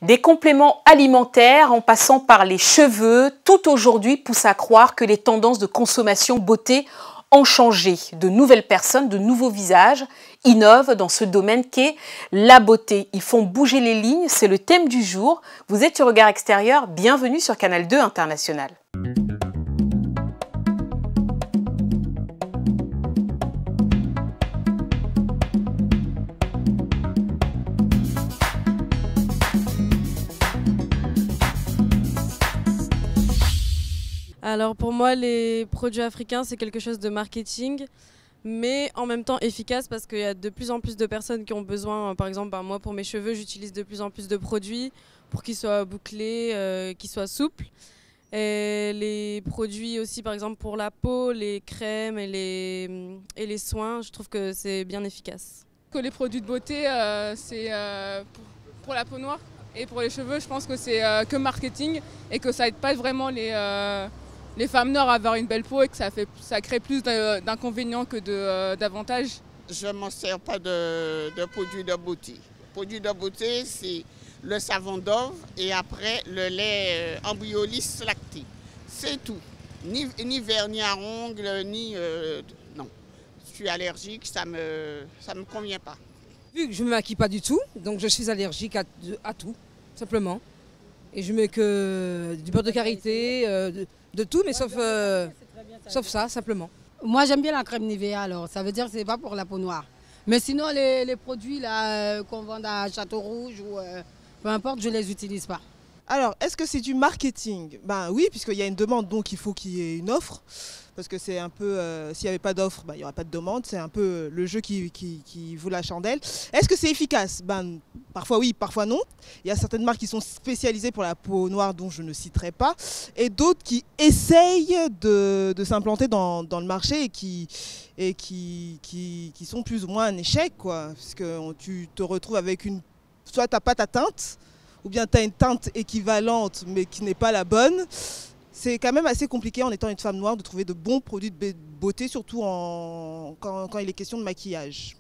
Des compléments alimentaires en passant par les cheveux, tout aujourd'hui pousse à croire que les tendances de consommation beauté ont changé. De nouvelles personnes, de nouveaux visages innovent dans ce domaine qu'est la beauté. Ils font bouger les lignes, c'est le thème du jour. Vous êtes sur Regard Extérieur, bienvenue sur Canal 2 International. Alors pour moi, les produits africains, c'est quelque chose de marketing, mais en même temps efficace parce qu'il y a de plus en plus de personnes qui ont besoin. Par exemple, moi pour mes cheveux, j'utilise de plus en plus de produits pour qu'ils soient bouclés, qu'ils soient souples. Et les produits aussi, par exemple pour la peau, les crèmes et les soins, je trouve que c'est bien efficace. Les produits de beauté, c'est pour la peau noire. Et pour les cheveux, je pense que c'est que marketing et que ça aide pas vraiment les femmes noires à avoir une belle peau et que ça crée plus d'inconvénients que d'avantages. Je ne m'en sers pas de produits de beauté. Produits de beauté, c'est le savon d'Ove et après le lait Embryolisse lacté. C'est tout. Ni vernis à ongles, ni... non. Je suis allergique, ça me convient pas. Vu que je ne me maquille pas du tout, donc je suis allergique à tout, simplement. Et je mets que du beurre de karité, de tout, mais sauf ça, simplement. Moi j'aime bien la crème Nivea, alors ça veut dire que ce n'est pas pour la peau noire. Mais sinon les produits qu'on vend à Château Rouge ou peu importe, je ne les utilise pas. Alors, est-ce que c'est du marketing? Ben oui, puisqu'il y a une demande, donc il faut qu'il y ait une offre. Parce que c'est un peu, s'il n'y avait pas d'offre, ben, il n'y aurait pas de demande. C'est un peu le jeu qui vaut la chandelle. Est-ce que c'est efficace? Ben, parfois oui, parfois non. Il y a certaines marques qui sont spécialisées pour la peau noire, dont je ne citerai pas. Et d'autres qui essayent de s'implanter dans le marché et qui sont plus ou moins un échec, quoi. Parce que tu te retrouves avec soit tu n'as pas ta teinte, ou bien tu as une teinte équivalente mais qui n'est pas la bonne. C'est quand même assez compliqué en étant une femme noire de trouver de bons produits de beauté, surtout quand il est question de maquillage.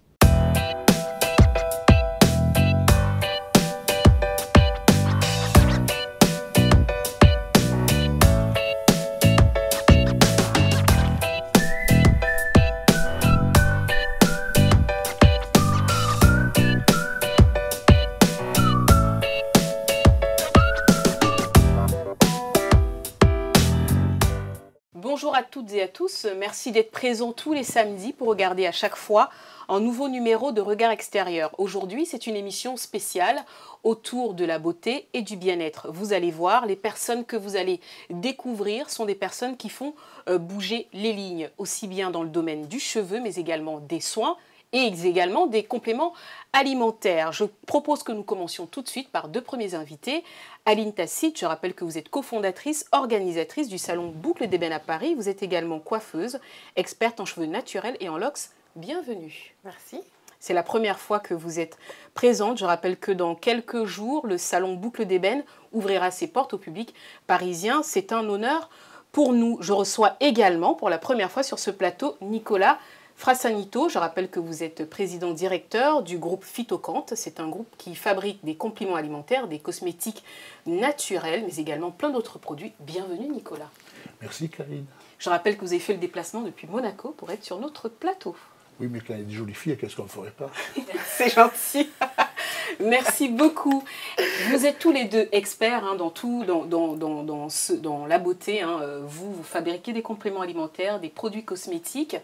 Bonjour à toutes et à tous, merci d'être présents tous les samedis pour regarder à chaque fois un nouveau numéro de Regard Extérieur. Aujourd'hui, c'est une émission spéciale autour de la beauté et du bien-être. Vous allez voir, les personnes que vous allez découvrir sont des personnes qui font bouger les lignes, aussi bien dans le domaine du cheveu, mais également des soins et également des compléments alimentaires. Je propose que nous commencions tout de suite par deux premiers invités. Aline Tacite, je rappelle que vous êtes cofondatrice, organisatrice du salon Boucle d'Ébène à Paris. Vous êtes également coiffeuse, experte en cheveux naturels et en locks. Bienvenue. Merci. C'est la première fois que vous êtes présente. Je rappelle que dans quelques jours, le salon Boucle d'Ébène ouvrira ses portes au public parisien. C'est un honneur pour nous. Je reçois également pour la première fois sur ce plateau Nicolas Frassanito. Je rappelle que vous êtes président-directeur du groupe Phytocante. C'est un groupe qui fabrique des compléments alimentaires, des cosmétiques naturels, mais également plein d'autres produits. Bienvenue Nicolas. Merci Karine. Je rappelle que vous avez fait le déplacement depuis Monaco pour être sur notre plateau. Oui, mais quand il y a des jolies filles, qu'est-ce qu'on ne ferait pas? C'est gentil. Merci beaucoup. Vous êtes tous les deux experts dans tout, dans la beauté. Vous fabriquez des compléments alimentaires, des produits cosmétiques.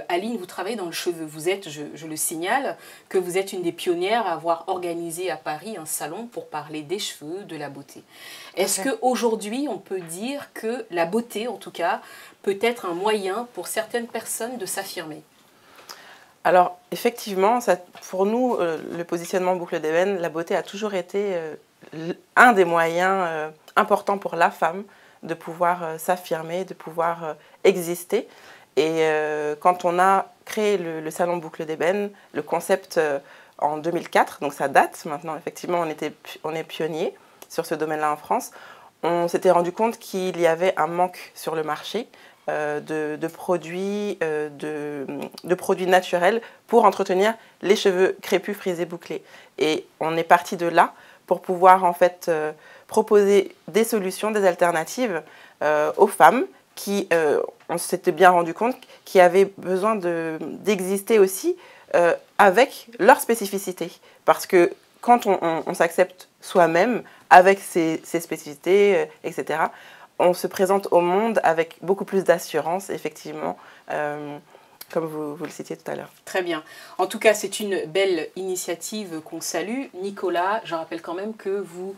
Aline, vous travaillez dans le cheveu. Vous êtes, je le signale, que vous êtes une des pionnières à avoir organisé à Paris un salon pour parler des cheveux, de la beauté. Est-ce qu'aujourd'hui, on peut dire que la beauté, en tout cas, peut être un moyen pour certaines personnes de s'affirmer? Alors, effectivement, pour nous, le positionnement Boucle d'Ébène, la beauté a toujours été un des moyens importants pour la femme de pouvoir s'affirmer, de pouvoir exister. Et quand on a créé le salon Boucle d'Ébène, le concept en 2004, donc ça date maintenant, effectivement, on est pionnier sur ce domaine-là en France, on s'était rendu compte qu'il y avait un manque sur le marché de produits naturels pour entretenir les cheveux crépus, frisés, bouclés. Et on est parti de là pour pouvoir en fait proposer des solutions, des alternatives aux femmes qui, on s'était bien rendu compte, qui avaient besoin d'exister aussi avec leur spécificité. Parce que quand on s'accepte soi-même, avec ses spécificités, etc., on se présente au monde avec beaucoup plus d'assurance, effectivement, comme vous le citiez tout à l'heure. Très bien. En tout cas, c'est une belle initiative qu'on salue. Nicolas, je rappelle quand même que vous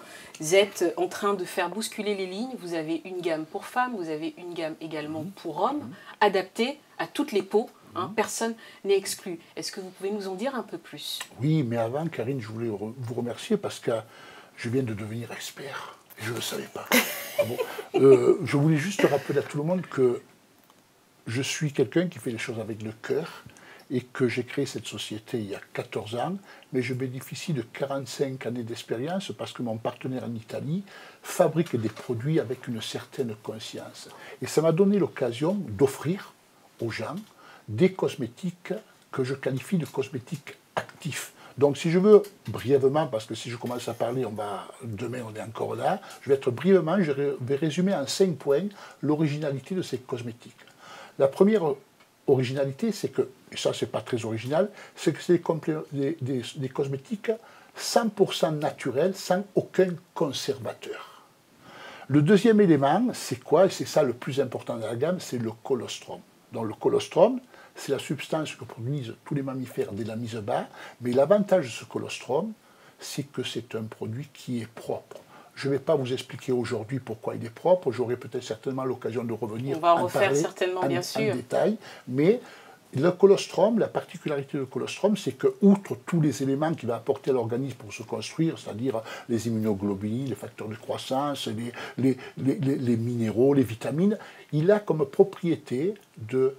êtes en train de faire bousculer les lignes. Vous avez une gamme pour femmes, vous avez une gamme également pour hommes, adaptée à toutes les peaux. Hein, personne n'est exclu. Est-ce que vous pouvez nous en dire un peu plus? Oui, mais avant, Karine, je voulais vous remercier parce que je viens de devenir expert. Et je ne le savais pas. Ah bon, je voulais juste rappeler à tout le monde que je suis quelqu'un qui fait les choses avec le cœur et que j'ai créé cette société il y a 14 ans, mais je bénéficie de 45 années d'expérience parce que mon partenaire en Italie fabrique des produits avec une certaine conscience. Et ça m'a donné l'occasion d'offrir aux gens des cosmétiques que je qualifie de cosmétiques actifs. Donc si je veux brièvement, parce que si je commence à parler, demain on est encore là, je vais être brièvement, je vais résumer en 5 points l'originalité de ces cosmétiques. La première originalité, c'est que, et ça c'est pas très original, c'est que c'est des cosmétiques 100% naturels, sans aucun conservateur. Le deuxième élément, c'est quoi? Et c'est ça le plus important de la gamme, c'est le colostrum. Donc le colostrum, c'est la substance que produisent tous les mammifères dès la mise bas, mais l'avantage de ce colostrum, c'est que c'est un produit qui est propre. Je ne vais pas vous expliquer aujourd'hui pourquoi il est propre, j'aurai peut-être certainement l'occasion de revenir en détail, mais le colostrum, la particularité du colostrum, c'est que, outre tous les éléments qu'il va apporter à l'organisme pour se construire, c'est-à-dire les immunoglobulines, les facteurs de croissance, les minéraux, les vitamines, il a comme propriété de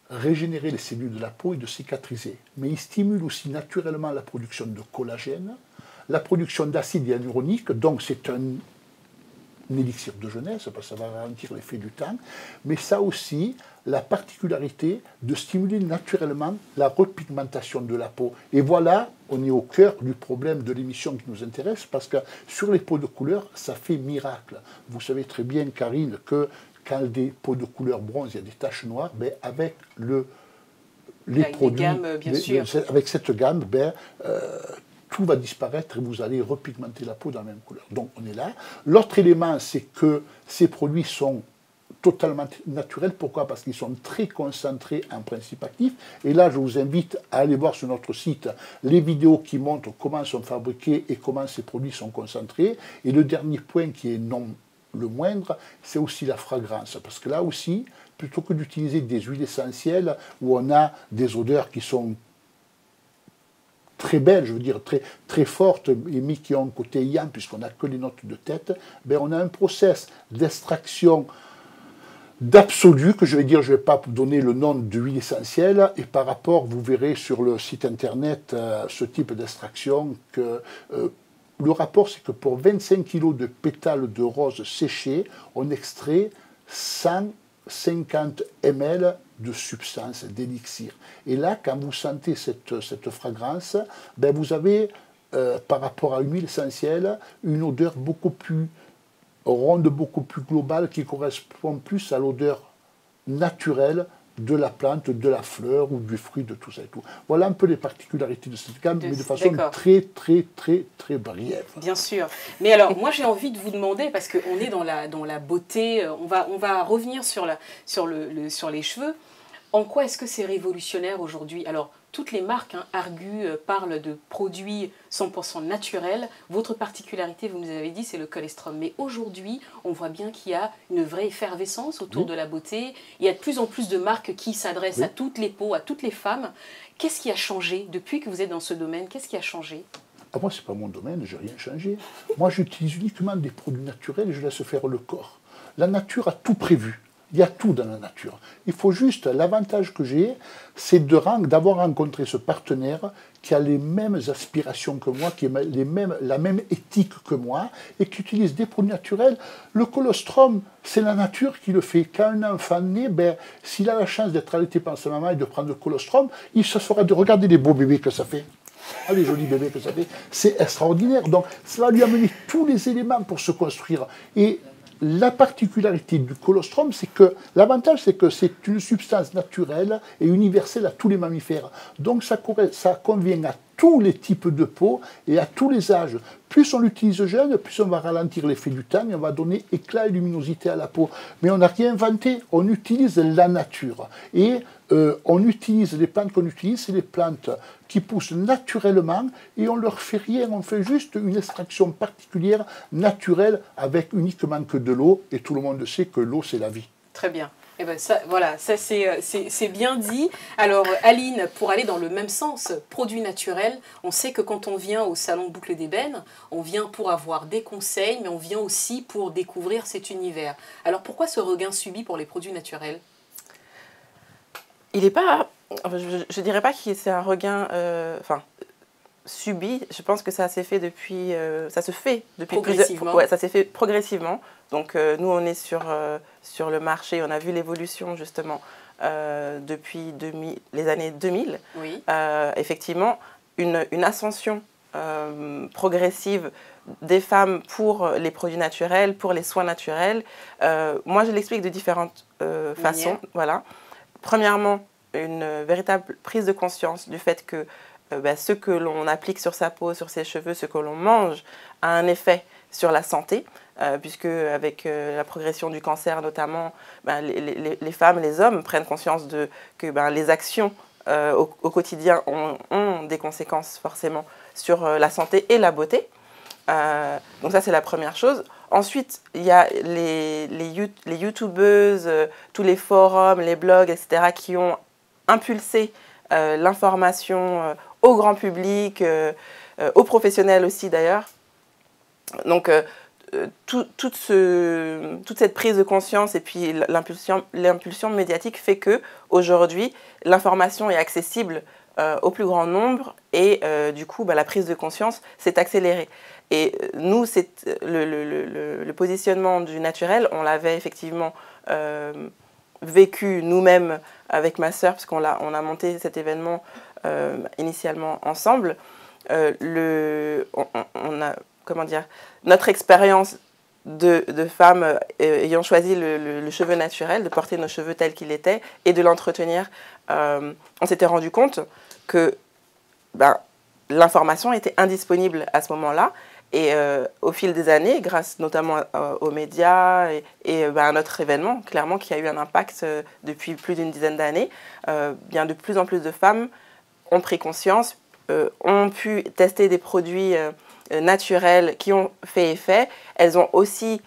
régénérer les cellules de la peau et de cicatriser. Mais il stimule aussi naturellement la production de collagène, la production d'acide hyaluronique, donc c'est un élixir de jeunesse, parce que ça va ralentir l'effet du temps, mais ça a aussi la particularité de stimuler naturellement la repigmentation de la peau. Et voilà, on est au cœur du problème de l'émission qui nous intéresse, parce que sur les peaux de couleur, ça fait miracle. Vous savez très bien, Karine, que quand des peaux de couleur bronze, il y a des taches noires, ben avec les produits, avec cette gamme, tout va disparaître et vous allez repigmenter la peau dans la même couleur. Donc on est là. L'autre élément, c'est que ces produits sont totalement naturels. Pourquoi? Parce qu'ils sont très concentrés en principe actif. Et là, je vous invite à aller voir sur notre site les vidéos qui montrent comment sont fabriqués et comment ces produits sont concentrés. Et le dernier point qui est non le moindre, c'est aussi la fragrance. Parce que là aussi, plutôt que d'utiliser des huiles essentielles où on a des odeurs qui sont très belles, je veux dire très, très fortes, mais qui ont un côté yang, puisqu'on n'a que les notes de tête, ben on a un process d'extraction d'absolu, que je vais dire, je ne vais pas donner le nom de l'huile essentielle, et par rapport, vous verrez sur le site internet ce type d'extraction, que le rapport, c'est que pour 25 kg de pétales de rose séchés, on extrait 150 ml de substance, d'élixir. Et là, quand vous sentez cette fragrance, ben vous avez, par rapport à une huile essentielle, une odeur beaucoup plus ronde, beaucoup plus globale, qui correspond plus à l'odeur naturelle de la plante, de la fleur ou du fruit, de tout ça et tout. Voilà un peu les particularités de cette gamme, mais de façon très, très, très, très brève. Bien sûr. Mais alors, moi, j'ai envie de vous demander, parce qu'on est dans la beauté, on va revenir sur les cheveux. En quoi est-ce que c'est révolutionnaire aujourd'hui? Alors, toutes les marques, Argu, parlent de produits 100% naturels. Votre particularité, vous nous avez dit, c'est le colostrum. Mais aujourd'hui, on voit bien qu'il y a une vraie effervescence autour de la beauté. Il y a de plus en plus de marques qui s'adressent à toutes les peaux, à toutes les femmes. Qu'est-ce qui a changé depuis que vous êtes dans ce domaine? Qu'est-ce qui a changé? Moi, ce n'est pas mon domaine, je n'ai rien changé. Moi, j'utilise uniquement des produits naturels et je laisse faire le corps. La nature a tout prévu. Il y a tout dans la nature. Il faut juste, l'avantage que j'ai, c'est d'avoir rencontré ce partenaire qui a les mêmes aspirations que moi, qui a la même éthique que moi, et qui utilise des produits naturels. Le colostrum, c'est la nature qui le fait. Quand un enfant naît, s'il a la chance d'être allaité par sa maman et de prendre le colostrum, il se fera de regarder les beaux bébés que ça fait. Ah, les jolis bébés que ça fait, c'est extraordinaire. Donc, ça va lui amener tous les éléments pour se construire. Et la particularité du colostrum, c'est que l'avantage, c'est que c'est une substance naturelle et universelle à tous les mammifères. Donc, ça convient à tous les types de peau et à tous les âges. Plus on l'utilise jeune, plus on va ralentir l'effet du temps et on va donner éclat et luminosité à la peau. Mais on n'a rien inventé, on utilise la nature. Et on utilise les plantes qu'on utilise, c'est des plantes qui poussent naturellement et on ne leur fait rien, on fait juste une extraction particulière, naturelle, avec uniquement que de l'eau. Et tout le monde sait que l'eau, c'est la vie. Très bien. Eh ben ça, voilà, ça c'est bien dit. Alors Aline, pour aller dans le même sens, produits naturels, on sait que quand on vient au salon Boucle d'Ébène, on vient pour avoir des conseils, mais on vient aussi pour découvrir cet univers. Alors pourquoi ce regain subi pour les produits naturels? Il n'est pas, je dirais pas que c'est un regain, subi. Je pense que ça s'est fait depuis, ça se fait depuis progressivement. Ouais, ça s'est fait progressivement. Donc nous on est sur le marché, on a vu l'évolution justement depuis les années 2000. Oui. Effectivement, une ascension progressive des femmes pour les produits naturels, pour les soins naturels. Moi je l'explique de différentes façons. Voilà. Premièrement, une véritable prise de conscience du fait que ce que l'on applique sur sa peau, sur ses cheveux, ce que l'on mange a un effet sur la santé, puisque avec la progression du cancer notamment, les femmes, les hommes prennent conscience que les actions au quotidien ont des conséquences forcément sur la santé et la beauté. Donc ça c'est la première chose. Ensuite, il y a les youtubeuses, tous les forums, les blogs, etc. qui ont impulsé l'information au grand public, aux professionnels aussi d'ailleurs. Donc toute cette prise de conscience et puis l'impulsion médiatique fait que aujourd'hui l'information est accessible au plus grand nombre et du coup la prise de conscience s'est accélérée. Et nous, le positionnement du naturel, on l'avait effectivement vécu nous-mêmes avec ma sœur, parce qu'on a monté cet événement initialement ensemble. Notre expérience de femmes ayant choisi le cheveu naturel, de porter nos cheveux tels qu'ils étaient et de l'entretenir, on s'était rendu compte que l'information était indisponible à ce moment-là. Et au fil des années, grâce notamment aux médias et à notre événement, clairement, qui a eu un impact depuis plus d'une dizaine d'années, bien de plus en plus de femmes ont pris conscience, ont pu tester des produits naturels qui ont fait effet. Elles ont aussi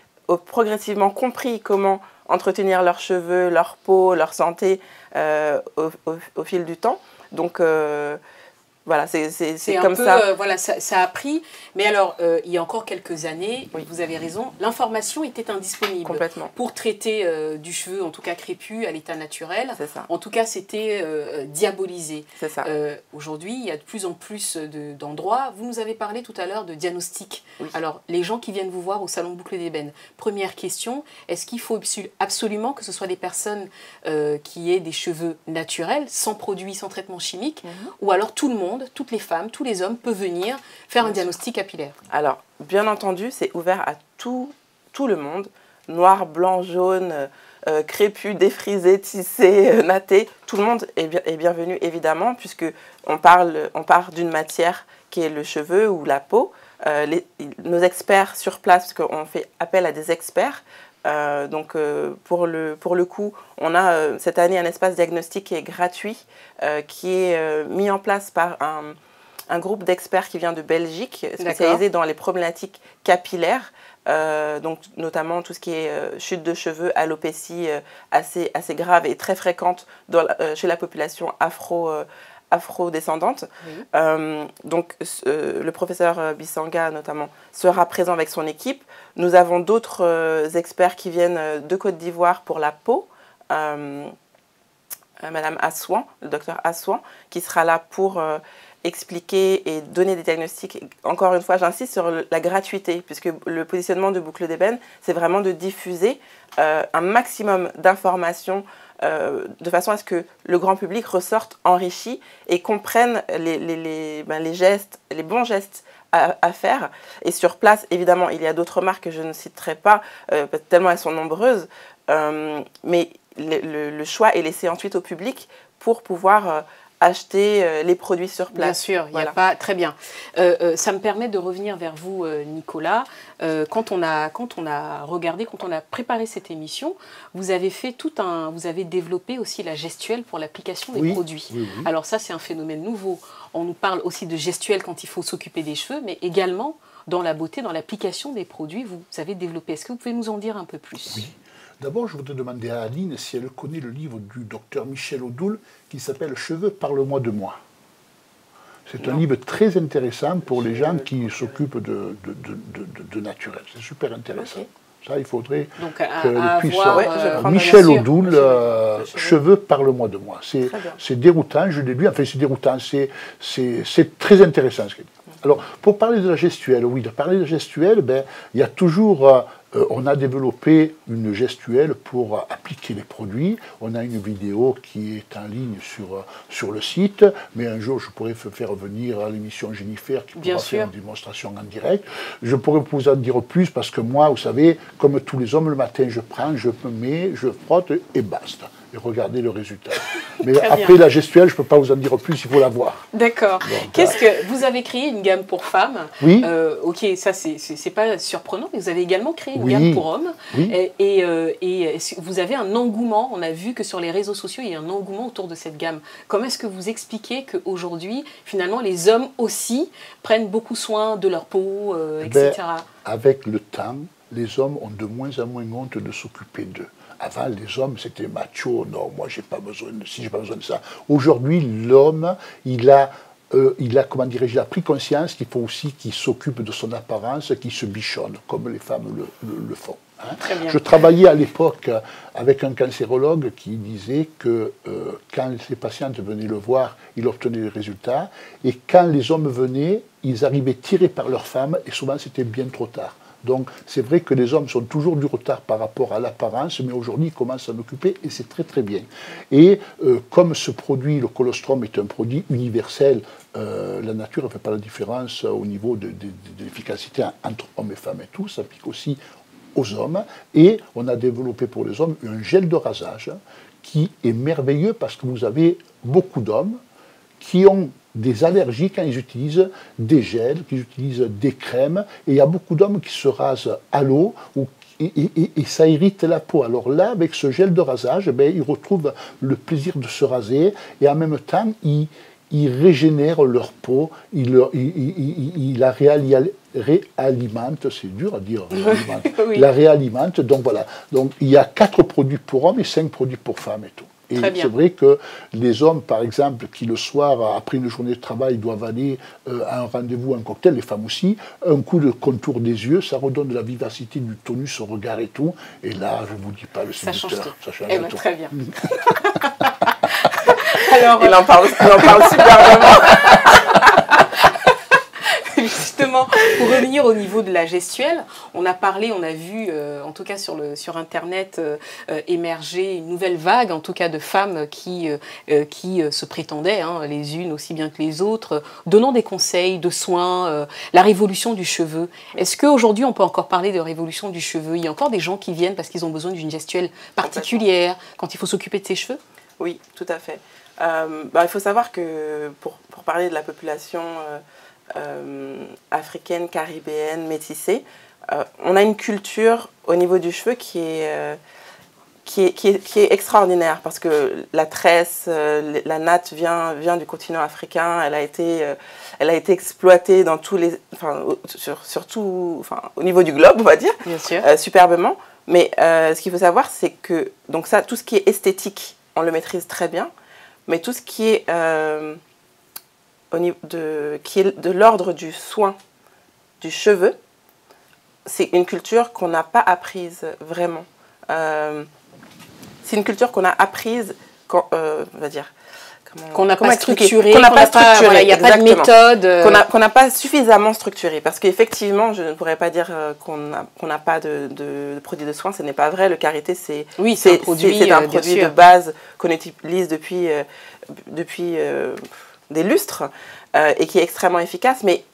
progressivement compris comment entretenir leurs cheveux, leur peau, leur santé au fil du temps. Donc voilà, c'est comme ça. Voilà, ça a pris. Mais alors, il y a encore quelques années, oui, vous avez raison, l'information était indisponible. Complètement. Pour traiter du cheveu, en tout cas crépus, à l'état naturel. C'est ça. En tout cas, c'était diabolisé. C'est ça. Aujourd'hui, il y a de plus en plus d'endroits. Vous nous avez parlé tout à l'heure de diagnostic. Oui. Alors, les gens qui viennent vous voir au salon Boucle d'Ébène, première question, est-ce qu'il faut absolument que ce soit des personnes qui aient des cheveux naturels, sans produits, sans traitement chimique, ou alors tout le monde, toutes les femmes, tous les hommes peuvent venir faire un diagnostic capillaire? Alors, bien entendu, c'est ouvert à tout le monde, noir, blanc, jaune, crépus, défrisé, tissé, natté. Tout le monde est bienvenu, évidemment, puisque on part d'une matière qui est le cheveu ou la peau. Nos experts sur place, parce qu'on fait appel à des experts, donc pour le coup, on a cette année un espace diagnostic qui est gratuit, qui est mis en place par un groupe d'experts qui vient de Belgique, spécialisé dans les problématiques capillaires, donc notamment tout ce qui est chute de cheveux, alopécie assez grave et très fréquente chez la population afro-descendante. Oui. Donc le professeur Bissanga notamment sera présent avec son équipe. Nous avons d'autres experts qui viennent de Côte d'Ivoire pour la peau. Madame Assouan, le docteur Assouan, qui sera là pour expliquer et donner des diagnostics. Encore une fois, j'insiste sur la gratuité, puisque le positionnement de Boucle d'Ébène, c'est vraiment de diffuser un maximum d'informations de façon à ce que le grand public ressorte enrichi et comprenne les gestes, les bons gestes à faire. Et sur place, évidemment, il y a d'autres marques que je ne citerai pas, tellement elles sont nombreuses, mais le choix est laissé ensuite au public pour pouvoir acheter les produits sur place. Bien sûr, il n'y a pas... Très bien. Ça me permet de revenir vers vous, Nicolas. Quand on a regardé, quand on a préparé cette émission, vous avez fait vous avez développé aussi la gestuelle pour l'application des produits. Oui, oui. Alors ça, c'est un phénomène nouveau. On nous parle aussi de gestuelle quand il faut s'occuper des cheveux, mais également dans la beauté, dans l'application des produits, vous avez développé. Est-ce que vous pouvez nous en dire un peu plus? Oui. D'abord, je voudrais demander à Aline si elle connaît le livre du docteur Michel Odoul qui s'appelle « Cheveux, parle-moi de moi ». C'est un livre très intéressant pour les gens qui s'occupent de naturel. C'est super intéressant. Okay. Ça, il faudrait qu'elle puisse... Michel Odoul, Cheveux, parle-moi de moi. C'est déroutant, je l'ai lu, enfin c'est déroutant, c'est très intéressant ce qu'il dit. Alors, pour parler de la gestuelle, oui, de parler de la gestuelle, il y a toujours... on a développé une gestuelle pour appliquer les produits. On a une vidéo qui est en ligne sur le site, mais un jour je pourrais faire venir à l'émission Jennifer qui pourra faire une démonstration en direct. Je pourrais vous en dire plus parce que moi, vous savez, comme tous les hommes, le matin je prends, je me mets, je frotte et basta. Et regardez le résultat. Mais après la gestuelle, je ne peux pas vous en dire plus, il faut la voir. D'accord. Qu'est-ce que vous avez créé une gamme pour femmes? Oui. Ok, ça c'est pas surprenant, mais vous avez également créé une gamme pour hommes. Oui. Et vous avez un engouement. On a vu que sur les réseaux sociaux, il y a un engouement autour de cette gamme. Comment est-ce que vous expliquez qu'aujourd'hui, finalement, les hommes aussi prennent beaucoup soin de leur peau, etc. Avec le temps, les hommes ont de moins en moins honte de s'occuper d'eux. Avant, les hommes, c'était macho. Non, moi, j'ai pas besoin de ça. Aujourd'hui, l'homme, il a comment dirais-je, il a pris conscience qu'il faut aussi qu'il s'occupe de son apparence, qu'il se bichonne, comme les femmes le font. Hein. Très bien. Je travaillais à l'époque avec un cancérologue qui disait que quand les patientes venaient le voir, il obtenait des résultats. Et quand les hommes venaient, ils arrivaient tirés par leurs femmes, et souvent, c'était bien trop tard. Donc, c'est vrai que les hommes sont toujours du retard par rapport à l'apparence, mais aujourd'hui, ils commencent à en occuper et c'est très très bien. Et comme ce produit, le colostrum, est un produit universel, la nature ne fait pas la différence au niveau de l'efficacité entre hommes et femmes et tout, ça s'applique aussi aux hommes. Et on a développé pour les hommes un gel de rasage qui est merveilleux parce que vous avez beaucoup d'hommes qui ont des allergies quand ils utilisent des gels, qu'ils utilisent des crèmes. Et il y a beaucoup d'hommes qui se rasent à l'eau et ça irrite la peau. Alors là, avec ce gel de rasage, ils retrouvent le plaisir de se raser et en même temps, ils régénèrent leur peau, ils la réalimentent, c'est dur à dire, oui. La réalimentent. Donc voilà, donc, il y a 4 produits pour hommes et 5 produits pour femmes et tout. Et c'est vrai que les hommes, par exemple, qui le soir, après une journée de travail, doivent aller à un rendez-vous, un cocktail, les femmes aussi, un coup de contour des yeux, ça redonne de la vivacité, du tonus au regard et tout. Et là, je ne vous dis pas le séducteur. Ça change tout. Très bien. Alors, il en parle superbement. Justement, pour revenir au niveau de la gestuelle, on a parlé, on a vu, en tout cas sur Internet, émerger une nouvelle vague, en tout cas de femmes qui se prétendaient, hein, les unes aussi bien que les autres, donnant des conseils, de soins, la révolution du cheveu. Est-ce qu'aujourd'hui, on peut encore parler de révolution du cheveu? Il y a encore des gens qui viennent parce qu'ils ont besoin d'une gestuelle particulière quand il faut s'occuper de ses cheveux? Oui, tout à fait. Il faut savoir que pour parler de la population africaine, caribéenne, métissée, on a une culture au niveau du cheveu qui est extraordinaire parce que la tresse, la natte vient du continent africain, elle a été exploitée dans tous les, surtout au niveau du globe, on va dire, bien sûr. Superbement. Mais ce qu'il faut savoir, c'est que donc ça, tout ce qui est esthétique, on le maîtrise très bien, mais tout ce qui est qui est de l'ordre du soin du cheveu, c'est une culture qu'on n'a pas apprise vraiment. C'est une culture qu'on a apprise, on va dire, Qu'on n'a pas structuré, il n'y a pas de méthode. Qu'on n'a pas suffisamment structuré. Parce qu'effectivement, je ne pourrais pas dire qu'on n'a pas de produits de soins, ce n'est pas vrai. Le karité, c'est un produit de base qu'on utilise depuis des lustres et qui est extrêmement efficace. Mais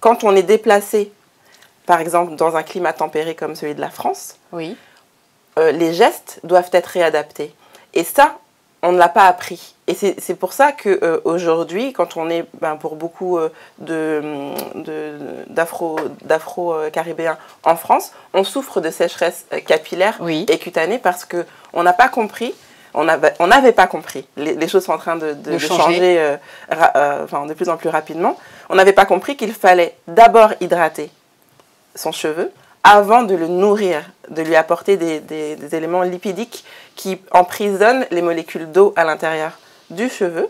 quand on est déplacé, par exemple, dans un climat tempéré comme celui de la France, les gestes doivent être réadaptés. Et ça, on ne l'a pas appris. Et c'est pour ça qu'aujourd'hui, quand on est, pour beaucoup d'Afro-Caribéens en France, on souffre de sécheresse capillaire et cutanée parce qu'on n'a pas compris, on n'avait pas compris, les choses sont en train de changer de plus en plus rapidement, on n'avait pas compris qu'il fallait d'abord hydrater son cheveu avant de le nourrir, de lui apporter des éléments lipidiques qui emprisonnent les molécules d'eau à l'intérieur du cheveu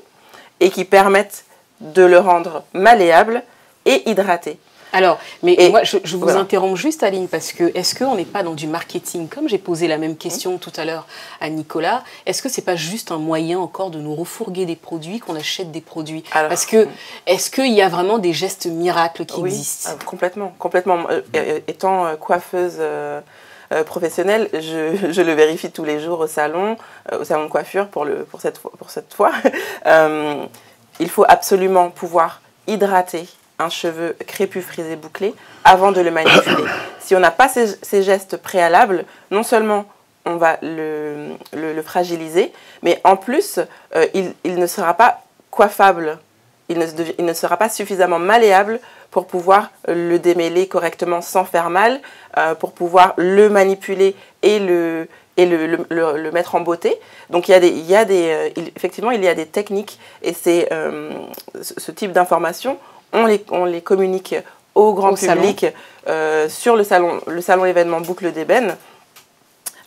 et qui permettent de le rendre malléable et hydraté. Alors, moi, je vous interromps juste, Aline, parce que est-ce qu'on n'est pas dans du marketing? Comme j'ai posé la même question tout à l'heure à Nicolas, est-ce que ce n'est pas juste un moyen encore de nous refourguer des produits, qu'on achète des produits? Parce que, est-ce qu'il y a vraiment des gestes miracles qui existent? Complètement. Étant coiffeuse professionnelle, je le vérifie tous les jours au salon de coiffure pour cette fois. Il faut absolument pouvoir hydrater un cheveu crépus, frisé, bouclé avant de le manipuler. Si on n'a pas ces gestes préalables, non seulement on va le fragiliser, mais en plus, il ne sera pas coiffable, il ne sera pas suffisamment malléable pour pouvoir le démêler correctement sans faire mal, pour pouvoir le manipuler et le mettre en beauté. Donc effectivement, il y a des techniques et ce type d'informations, on les communique au grand public sur le salon événement Boucle d'Ébène,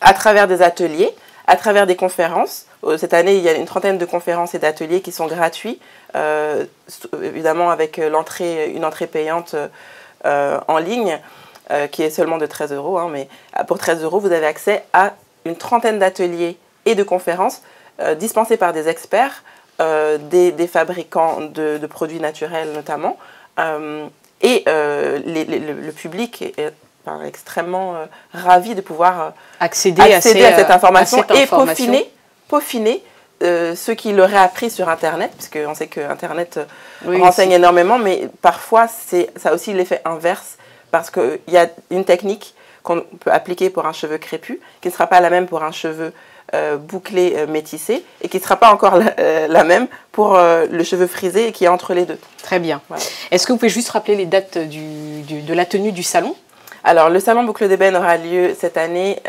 à travers des ateliers, à travers des conférences. Cette année, il y a une trentaine de conférences et d'ateliers qui sont gratuits, évidemment avec une entrée payante en ligne, qui est seulement de 13 €. Hein, mais pour 13 €, vous avez accès à une trentaine d'ateliers et de conférences dispensés par des experts, des fabricants de produits naturels notamment, et le public est extrêmement ravi de pouvoir accéder à cette information et peaufiner ce qu'il aurait appris sur Internet, parce qu'on sait que Internet renseigne énormément, mais parfois ça a aussi l'effet inverse, parce qu'il y a une technique qu'on peut appliquer pour un cheveu crépus, qui ne sera pas la même pour un cheveu bouclé métissé, et qui ne sera pas encore la même pour le cheveu frisé qui est entre les deux. Très bien. Voilà. Est-ce que vous pouvez juste rappeler les dates de la tenue du salon? Alors, le salon Boucle d'Ébène aura lieu cette année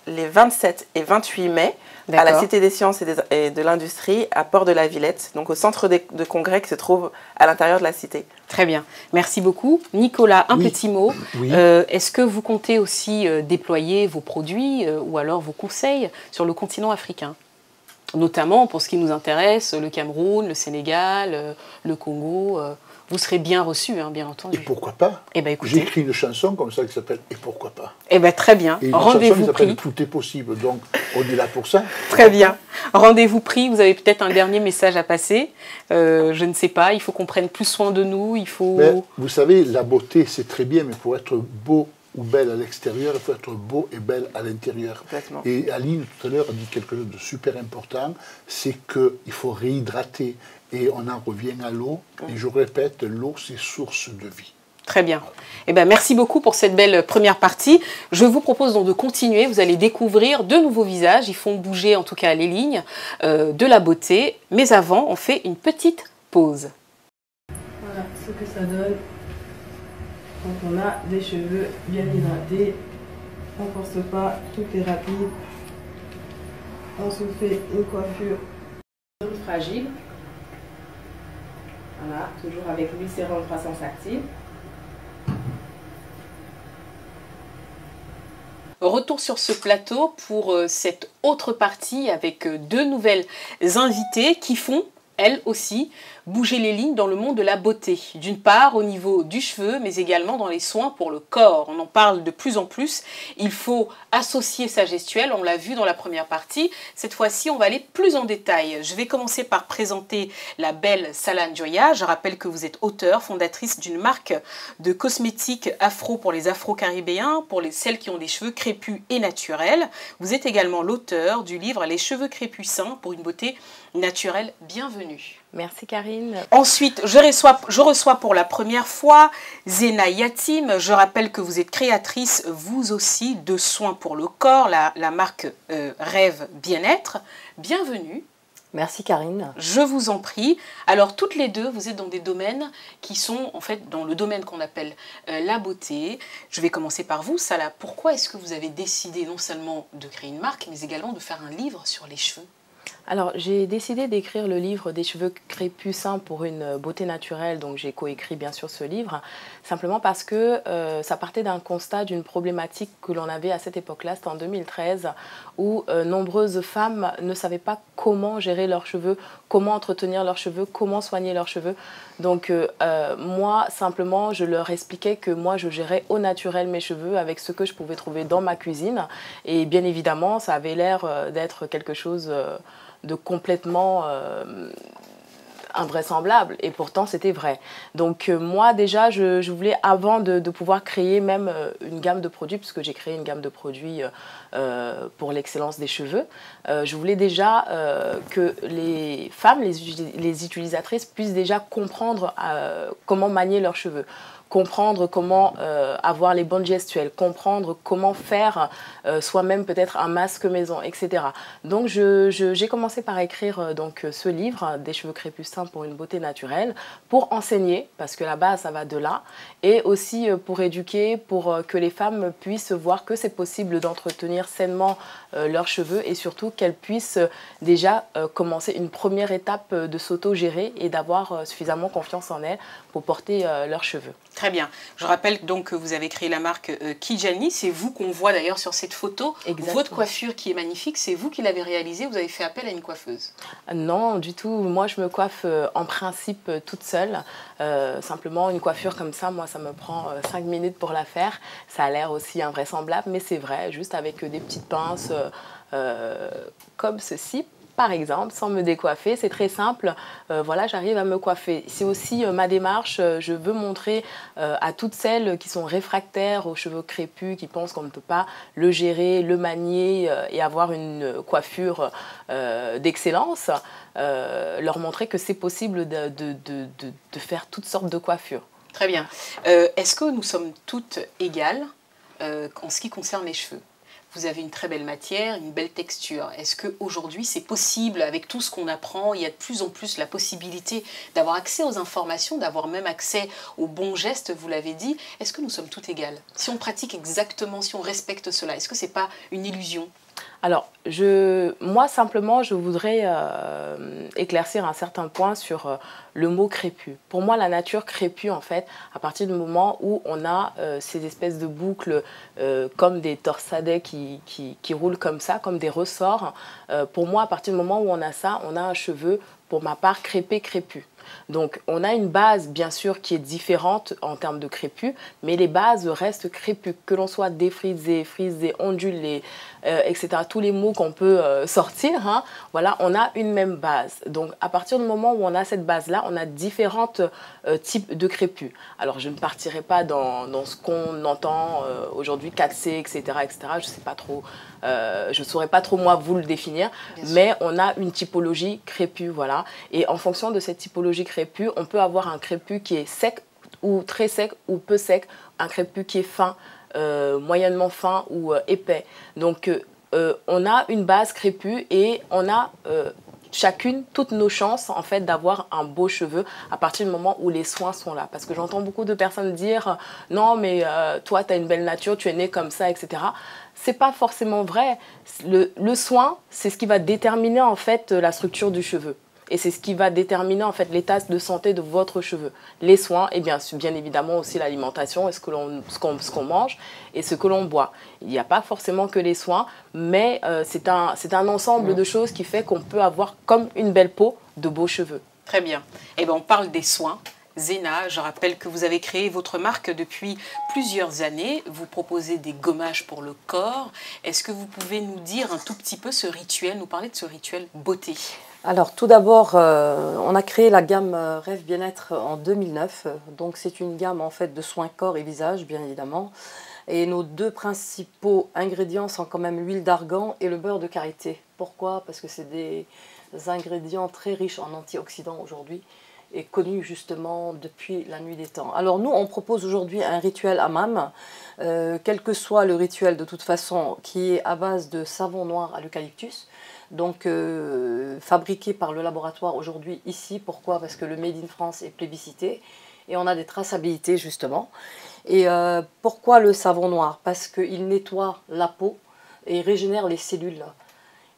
les 27 et 28 mai à la Cité des Sciences et de l'Industrie à Port de la Villette, donc au centre de congrès qui se trouve à l'intérieur de la cité. Très bien. Merci beaucoup. Nicolas, un petit mot. Oui. Est-ce que vous comptez aussi déployer vos produits ou alors vos conseils sur le continent africain, notamment pour ce qui nous intéresse, le Cameroun, le Sénégal, le Congo vous serez bien reçu, hein, bien entendu. Et pourquoi pas? J'ai écrit une chanson comme ça qui s'appelle « Et pourquoi pas ?» Très bien. Rendez-vous pris. Tout est possible, donc on est là pour ça. Très bien. Rendez-vous pris. Vous avez peut-être un dernier message à passer. Je ne sais pas, il faut qu'on prenne plus soin de nous. Mais, vous savez, la beauté, c'est très bien, mais pour être beau ou belle à l'extérieur, il faut être beau et belle à l'intérieur. Et Aline, tout à l'heure, a dit quelque chose de super important, c'est qu'il faut réhydrater. Et on en revient à l'eau. Et je répète, l'eau, c'est source de vie. Très bien. Merci beaucoup pour cette belle première partie. Je vous propose donc de continuer. Vous allez découvrir de nouveaux visages. Ils font bouger en tout cas les lignes de la beauté. Mais avant, on fait une petite pause. Voilà ce que ça donne quand on a des cheveux bien hydratés. On ne force pas, tout est rapide. On se fait une coiffure fragile. Voilà, toujours avec l'huile sérum croissance active. Retour sur ce plateau pour cette autre partie avec deux nouvelles invitées qui font, elles aussi, bouger les lignes dans le monde de la beauté. D'une part au niveau du cheveu, mais également dans les soins pour le corps. On en parle de plus en plus. Il faut associer sa gestuelle, on l'a vu dans la première partie. Cette fois-ci, on va aller plus en détail. Je vais commencer par présenter la belle Salane Joya. Je rappelle que vous êtes auteure, fondatrice d'une marque de cosmétiques afro pour les afro-caribéens, pour celles qui ont des cheveux crépus et naturels. Vous êtes également l'auteur du livre Les cheveux crépus sains pour une beauté naturelle. Bienvenue. Merci Karine. Ensuite, je reçois pour la première fois Zena Yatim. Je rappelle que vous êtes créatrice, vous aussi, de soins pour le corps, la marque Rêve Bien-être. Bienvenue. Merci Karine. Je vous en prie. Alors toutes les deux, vous êtes dans des domaines qui sont en fait dans le domaine qu'on appelle la beauté. Je vais commencer par vous, Salah. Pourquoi est-ce que vous avez décidé non seulement de créer une marque, mais également de faire un livre sur les cheveux ? Alors, j'ai décidé d'écrire le livre des cheveux crépus sains pour une beauté naturelle, donc j'ai coécrit bien sûr ce livre, simplement parce que ça partait d'un constat, d'une problématique que l'on avait à cette époque-là, c'était en 2013, où nombreuses femmes ne savaient pas comment gérer leurs cheveux, comment entretenir leurs cheveux, comment soigner leurs cheveux. Donc moi, simplement, je leur expliquais que moi, je gérais au naturel mes cheveux avec ce que je pouvais trouver dans ma cuisine. Et bien évidemment, ça avait l'air d'être quelque chose de complètement invraisemblable. Et pourtant, c'était vrai. Donc moi, déjà, je voulais, avant de pouvoir créer même une gamme de produits, puisque j'ai créé une gamme de produits pour l'excellence des cheveux, je voulais déjà que les femmes, les utilisatrices puissent déjà comprendre comment manier leurs cheveux, comprendre comment avoir les bonnes gestuelles, comprendre comment faire soi-même peut-être un masque maison, etc. Donc j'ai commencé par écrire donc, ce livre, Des cheveux crépus sains pour une beauté naturelle, pour enseigner, parce que la base ça va de là, et aussi pour éduquer, pour que les femmes puissent voir que c'est possible d'entretenir sainement leurs cheveux et surtout qu'elles puissent déjà commencer une première étape de s'auto-gérer et d'avoir suffisamment confiance en elles pour porter leurs cheveux. Très bien. Je rappelle donc que vous avez créé la marque Kijani. C'est vous qu'on voit d'ailleurs sur cette photo. Exactement. Votre coiffure qui est magnifique, c'est vous qui l'avez réalisée. Vous avez fait appel à une coiffeuse. Non, du tout. Moi, je me coiffe en principe toute seule. Simplement, une coiffure comme ça, moi, ça me prend 5 minutes pour la faire. Ça a l'air aussi invraisemblable, mais c'est vrai, juste avec des petites pinces comme ceci. Par exemple, sans me décoiffer, c'est très simple, voilà, j'arrive à me coiffer. C'est aussi ma démarche, je veux montrer à toutes celles qui sont réfractaires aux cheveux crépus, qui pensent qu'on ne peut pas le gérer, le manier et avoir une coiffure d'excellence, leur montrer que c'est possible de faire toutes sortes de coiffures. Très bien. Est-ce que nous sommes toutes égales en ce qui concerne les cheveux ? Vous avez une très belle matière, une belle texture. Est-ce qu'aujourd'hui, c'est possible, avec tout ce qu'on apprend, il y a de plus en plus la possibilité d'avoir accès aux informations, d'avoir même accès aux bons gestes, vous l'avez dit. Est-ce que nous sommes toutes égales? Si on pratique exactement, si on respecte cela, est-ce que ce n'est pas une illusion? Alors, moi, simplement, je voudrais éclaircir un certain point sur le mot crépus. Pour moi, la nature crépue, en fait, à partir du moment où on a ces espèces de boucles comme des torsadets qui roulent comme ça, comme des ressorts. Pour moi, à partir du moment où on a ça, on a un cheveu, pour ma part, crépus. Donc, on a une base, bien sûr, qui est différente en termes de crépus, mais les bases restent crépus. Que l'on soit défrisé, frisé, ondulé, etc., tous les mots qu'on peut sortir, hein, voilà, on a une même base. Donc, à partir du moment où on a cette base-là, on a différents types de crépus. Alors, je ne partirai pas dans ce qu'on entend aujourd'hui, 4C, etc., etc. Je ne sais pas trop, je ne saurais pas trop, moi, vous le définir, mais on a une typologie crépus, voilà. Et en fonction de cette typologie crépus, on peut avoir un crépus qui est sec ou très sec ou peu sec, un crépus qui est fin, moyennement fin ou épais. Donc, on a une base crépus et on a chacune toutes nos chances en fait d'avoir un beau cheveu à partir du moment où les soins sont là. Parce que j'entends beaucoup de personnes dire « Non, mais toi, tu as une belle nature, tu es né comme ça, etc. » C'est pas forcément vrai. Le soin, c'est ce qui va déterminer en fait la structure du cheveu. Et c'est ce qui va déterminer en fait l'état de santé de votre cheveu. Les soins et bien évidemment aussi l'alimentation et ce qu'on mange et ce que l'on boit. Il n'y a pas forcément que les soins, mais c'est un ensemble de choses qui fait qu'on peut avoir comme une belle peau de beaux cheveux. Très bien. Eh bien, on parle des soins. Zena, je rappelle que vous avez créé votre marque depuis plusieurs années. Vous proposez des gommages pour le corps. Est-ce que vous pouvez nous dire un tout petit peu ce rituel, nous parler de ce rituel beauté? Alors tout d'abord, on a créé la gamme Rêve Bien-être en 2009. Donc c'est une gamme en fait de soins corps et visage, bien évidemment. Et nos deux principaux ingrédients sont quand même l'huile d'argan et le beurre de karité. Pourquoi? Parce que c'est des ingrédients très riches en antioxydants aujourd'hui et connus justement depuis la nuit des temps. Alors nous, on propose aujourd'hui un rituel hammam, quel que soit le rituel de toute façon, qui est à base de savon noir à l'eucalyptus, donc fabriqué par le laboratoire aujourd'hui ici. Pourquoi? Parce que le Made in France est plébiscité et on a des traçabilités justement. Et pourquoi le savon noir? Parce qu'il nettoie la peau et régénère les cellules.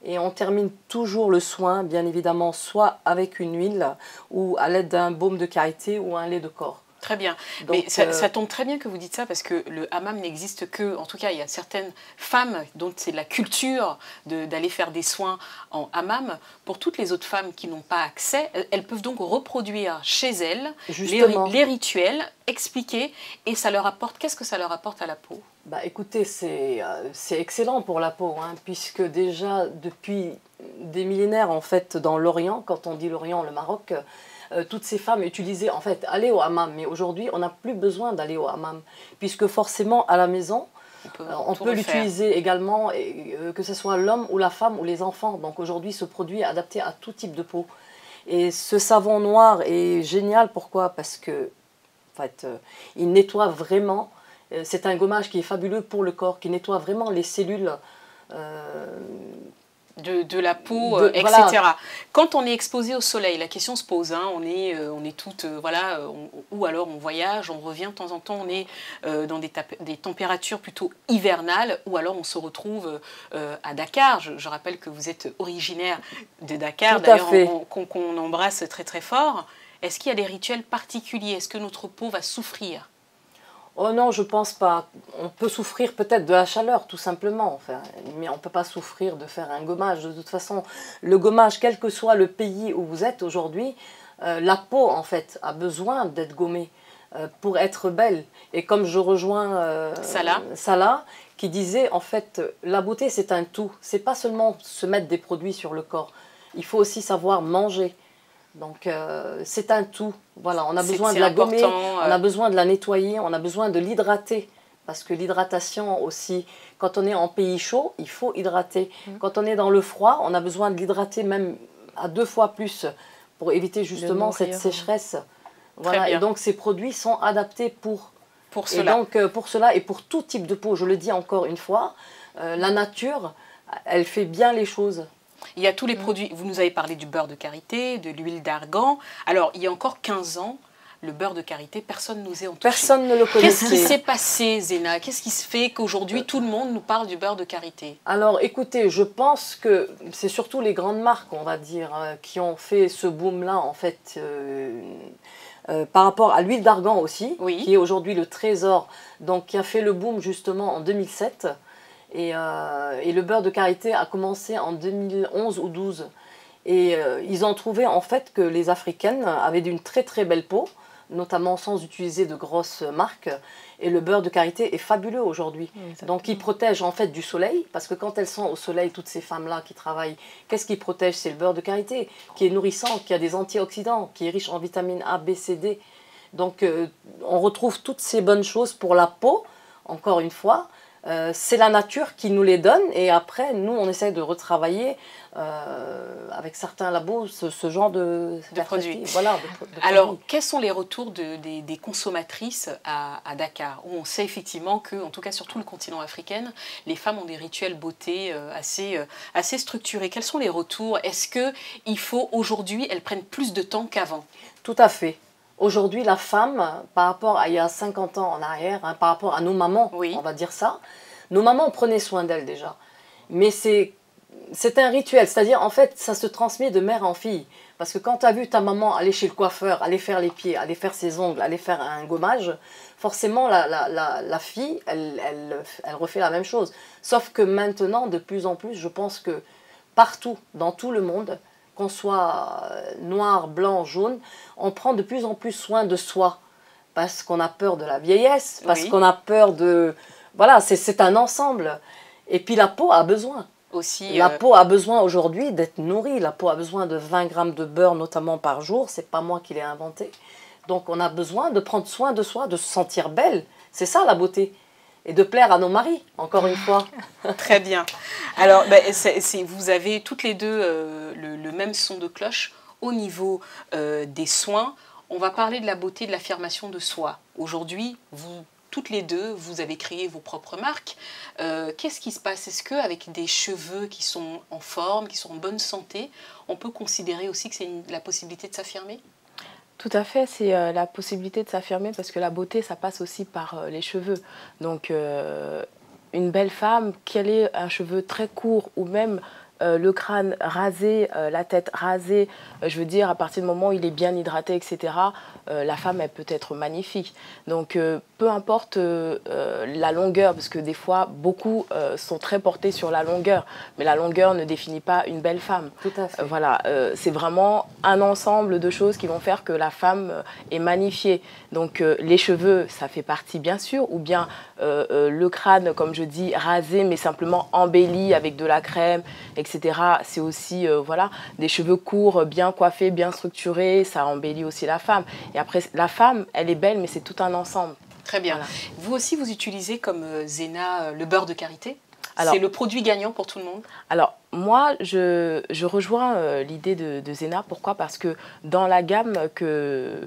Et on termine toujours le soin, bien évidemment, soit avec une huile ou à l'aide d'un baume de karité ou un lait de corps. Très bien. Donc, mais ça tombe très bien que vous dites ça parce que le hammam n'existe que, en tout cas, il y a certaines femmes dont c'est la culture d'aller faire des soins en hammam. Pour toutes les autres femmes qui n'ont pas accès, elles peuvent donc reproduire chez elles les rituels, expliquer, et ça leur apporte, qu'est-ce que ça leur apporte à la peau? Bah, écoutez, c'est excellent pour la peau, hein, puisque déjà depuis des millénaires, en fait, dans l'Orient, quand on dit l'Orient, le Maroc, toutes ces femmes utilisaient, en fait, aller au hammam. Mais aujourd'hui, on n'a plus besoin d'aller au hammam, puisque forcément, à la maison, on peut l'utiliser également, que ce soit l'homme ou la femme ou les enfants. Donc aujourd'hui, ce produit est adapté à tout type de peau. Et ce savon noir est génial, pourquoi? Parce que, en fait, il nettoie vraiment. C'est un gommage qui est fabuleux pour le corps, qui nettoie vraiment les cellules de la peau, etc. Voilà. Quand on est exposé au soleil, la question se pose, hein, on est toutes, voilà, ou alors on voyage, on revient de temps en temps, on est dans des températures plutôt hivernales, ou alors on se retrouve à Dakar. Je rappelle que vous êtes originaire de Dakar, d'ailleurs qu'on embrasse très très fort. Est-ce qu'il y a des rituels particuliers? Est-ce que notre peau va souffrir? Oh non, je pense pas. On peut souffrir peut-être de la chaleur, tout simplement. Enfin, mais on ne peut pas souffrir de faire un gommage. De toute façon, le gommage, quel que soit le pays où vous êtes aujourd'hui, la peau, en fait, a besoin d'être gommée pour être belle. Et comme je rejoins Salah, qui disait, en fait, la beauté, c'est un tout. C'est pas seulement se mettre des produits sur le corps. Il faut aussi savoir manger. Donc c'est un tout, voilà, on a besoin de la gommer, on a besoin de la nettoyer, on a besoin de l'hydrater, parce que l'hydratation aussi, quand on est en pays chaud, il faut hydrater. Quand on est dans le froid, on a besoin de l'hydrater même à 2 fois plus, pour éviter justement cette sécheresse. Voilà, et donc ces produits sont adaptés pour cela. Et donc pour cela et pour tout type de peau, je le dis encore une fois, la nature, elle fait bien les choses. Il y a tous les produits, vous nous avez parlé du beurre de karité, de l'huile d'argan. Alors, il y a encore 15 ans, le beurre de karité, personne ne nous est en touché. Personne ne le connaissait. Qu'est-ce qui s'est passé, Zena? Qu'est-ce qui se fait qu'aujourd'hui, tout le monde nous parle du beurre de karité? Alors, écoutez, je pense que c'est surtout les grandes marques, on va dire, qui ont fait ce boom-là, en fait, par rapport à l'huile d'argan aussi, qui est aujourd'hui le trésor, donc qui a fait le boom justement en 2007. Et le beurre de karité a commencé en 2011 ou 2012. Et ils ont trouvé en fait que les Africaines avaient d'une très très belle peau, notamment sans utiliser de grosses marques. Et le beurre de karité est fabuleux aujourd'hui. Donc il protège en fait du soleil, parce que quand elles sont au soleil, toutes ces femmes-là qui travaillent, qu'est-ce qui protège? C'est le beurre de karité, qui est nourrissant, qui a des antioxydants, qui est riche en vitamines A, B, C, D. Donc on retrouve toutes ces bonnes choses pour la peau, encore une fois. C'est la nature qui nous les donne et après, nous, on essaie de retravailler avec certains labos ce genre de produits. Voilà, Alors, quels sont les retours des consommatrices à Dakar, où on sait effectivement que, en tout cas sur tout le continent africain, les femmes ont des rituels beauté assez structurés. Quels sont les retours? Est-ce qu'il faut aujourd'hui, elles prennent plus de temps qu'avant? Tout à fait. Aujourd'hui, la femme, par rapport à il y a 50 ans en arrière, hein, par rapport à nos mamans, on va dire ça, nos mamans prenaient soin d'elles déjà. Mais c'est un rituel, c'est-à-dire en fait, ça se transmet de mère en fille. Parce que quand tu as vu ta maman aller chez le coiffeur, aller faire les pieds, aller faire ses ongles, aller faire un gommage, forcément la fille, elle refait la même chose. Sauf que maintenant, de plus en plus, je pense que partout, dans tout le monde, qu'on soit noir, blanc, jaune, on prend de plus en plus soin de soi. Parce qu'on a peur de la vieillesse, parce qu'on a peur de... Voilà, c'est un ensemble. Et puis la peau a besoin. Aussi, la peau a besoin aujourd'hui d'être nourrie. La peau a besoin de 20 grammes de beurre notamment par jour. C'est pas moi qui l'ai inventé. Donc on a besoin de prendre soin de soi, de se sentir belle. C'est ça la beauté. Et de plaire à nos maris, encore une fois. Très bien. Alors, vous avez toutes les deux le même son de cloche au niveau des soins. On va parler de la beauté, de l'affirmation de soi. Aujourd'hui, vous, toutes les deux, vous avez créé vos propres marques. Qu'est-ce qui se passe? Est-ce qu'avec des cheveux qui sont en forme, qui sont en bonne santé, on peut considérer aussi que c'est la possibilité de s'affirmer? Tout à fait, c'est la possibilité de s'affirmer parce que la beauté, ça passe aussi par les cheveux. Donc, une belle femme, qu'elle ait un cheveu très court ou même le crâne rasé, la tête rasée, je veux dire, à partir du moment où il est bien hydraté, etc., la femme, elle peut être magnifique. Donc, peu importe la longueur, parce que des fois, beaucoup sont très portés sur la longueur, mais la longueur ne définit pas une belle femme. Tout à fait. Voilà, c'est vraiment un ensemble de choses qui vont faire que la femme est magnifiée. Donc, les cheveux, ça fait partie, bien sûr, ou bien le crâne, comme je dis, rasé, mais simplement embelli avec de la crème, etc. C'est aussi, voilà, des cheveux courts, bien coiffés, bien structurés, ça embellit aussi la femme. Et après, la femme, elle est belle, mais c'est tout un ensemble. Très bien. Voilà. Vous aussi, vous utilisez comme Zena le beurre de karité. C'est le produit gagnant pour tout le monde. Alors, moi, je rejoins l'idée de Zena. Pourquoi? Parce que dans la gamme que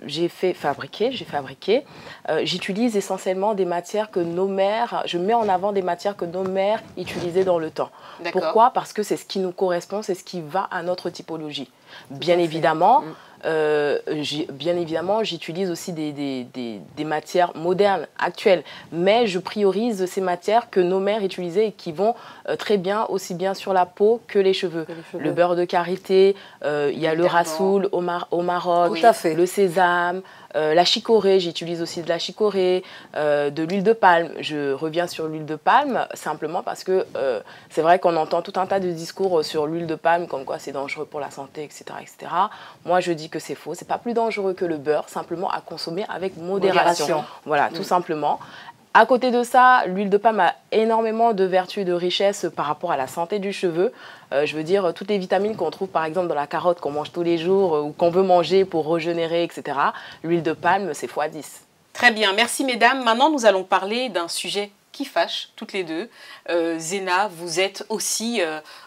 j'ai fabriquer, j'utilise essentiellement des matières que nos mères, je mets en avant des matières que nos mères utilisaient dans le temps. Pourquoi? Parce que c'est ce qui nous correspond, c'est ce qui va à notre typologie. Bien évidemment, j'utilise aussi des matières modernes, actuelles, mais je priorise ces matières que nos mères utilisaient et qui vont très bien, aussi bien sur la peau que les cheveux. Le beurre de karité, il y a le rassoul au Maroc, le sésame, la chicorée, j'utilise aussi de la chicorée, de l'huile de palme. Je reviens sur l'huile de palme simplement parce que c'est vrai qu'on entend tout un tas de discours sur l'huile de palme, comme quoi c'est dangereux pour la santé, etc., etc. Moi, je dis que c'est faux. C'est pas plus dangereux que le beurre, simplement à consommer avec modération. Voilà, tout simplement. À côté de ça, l'huile de palme a énormément de vertus et de richesses par rapport à la santé du cheveu. Je veux dire, toutes les vitamines qu'on trouve par exemple dans la carotte qu'on mange tous les jours ou qu'on veut manger pour régénérer, etc. L'huile de palme, c'est x10. Très bien, merci mesdames. Maintenant, nous allons parler d'un sujet qui fâche toutes les deux. Zena, vous êtes aussi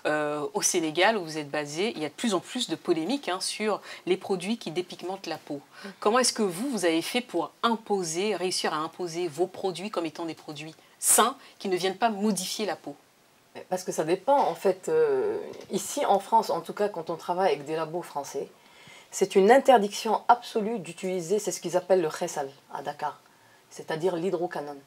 au Sénégal où vous êtes basée. Il y a de plus en plus de polémiques sur les produits qui dépigmentent la peau. Comment est-ce que vous avez fait pour réussir à imposer vos produits comme étant des produits sains qui ne viennent pas modifier la peau? Parce que ça dépend en fait. Ici en France, en tout cas quand on travaille avec des labos français, c'est une interdiction absolue d'utiliser, c'est ce qu'ils appellent le khessal à Dakar, c'est-à-dire l'hydroquinone.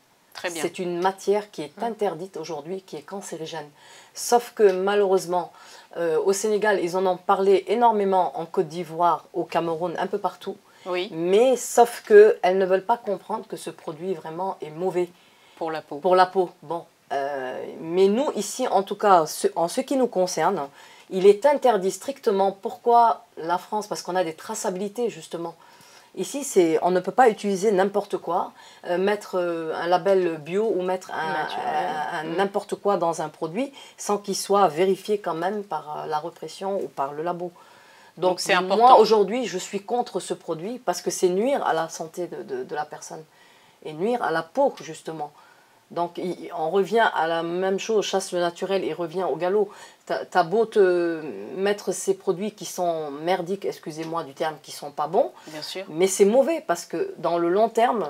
C'est une matière qui est interdite aujourd'hui, qui est cancérigène. Sauf que malheureusement, au Sénégal, ils en ont parlé énormément, en Côte d'Ivoire, au Cameroun, un peu partout. Oui. Mais sauf qu'elles ne veulent pas comprendre que ce produit vraiment est mauvais. Pour la peau. Pour la peau, bon. Mais nous, ici, en tout cas, en ce qui nous concerne, il est interdit strictement. Pourquoi la France? Parce qu'on a des traçabilités, justement. Ici, on ne peut pas utiliser n'importe quoi, mettre un label bio ou mettre n'importe quoi dans un produit sans qu'il soit vérifié quand même par la répression ou par le labo. Donc c'est important. Moi, aujourd'hui, je suis contre ce produit parce que c'est nuire à la santé de la personne et nuire à la peau, justement. Donc on revient à la même chose, chasse le naturel et revient au galop. T'as beau te mettre ces produits qui sont merdiques, excusez-moi du terme, qui sont pas bons, bien sûr, mais c'est mauvais parce que dans le long terme,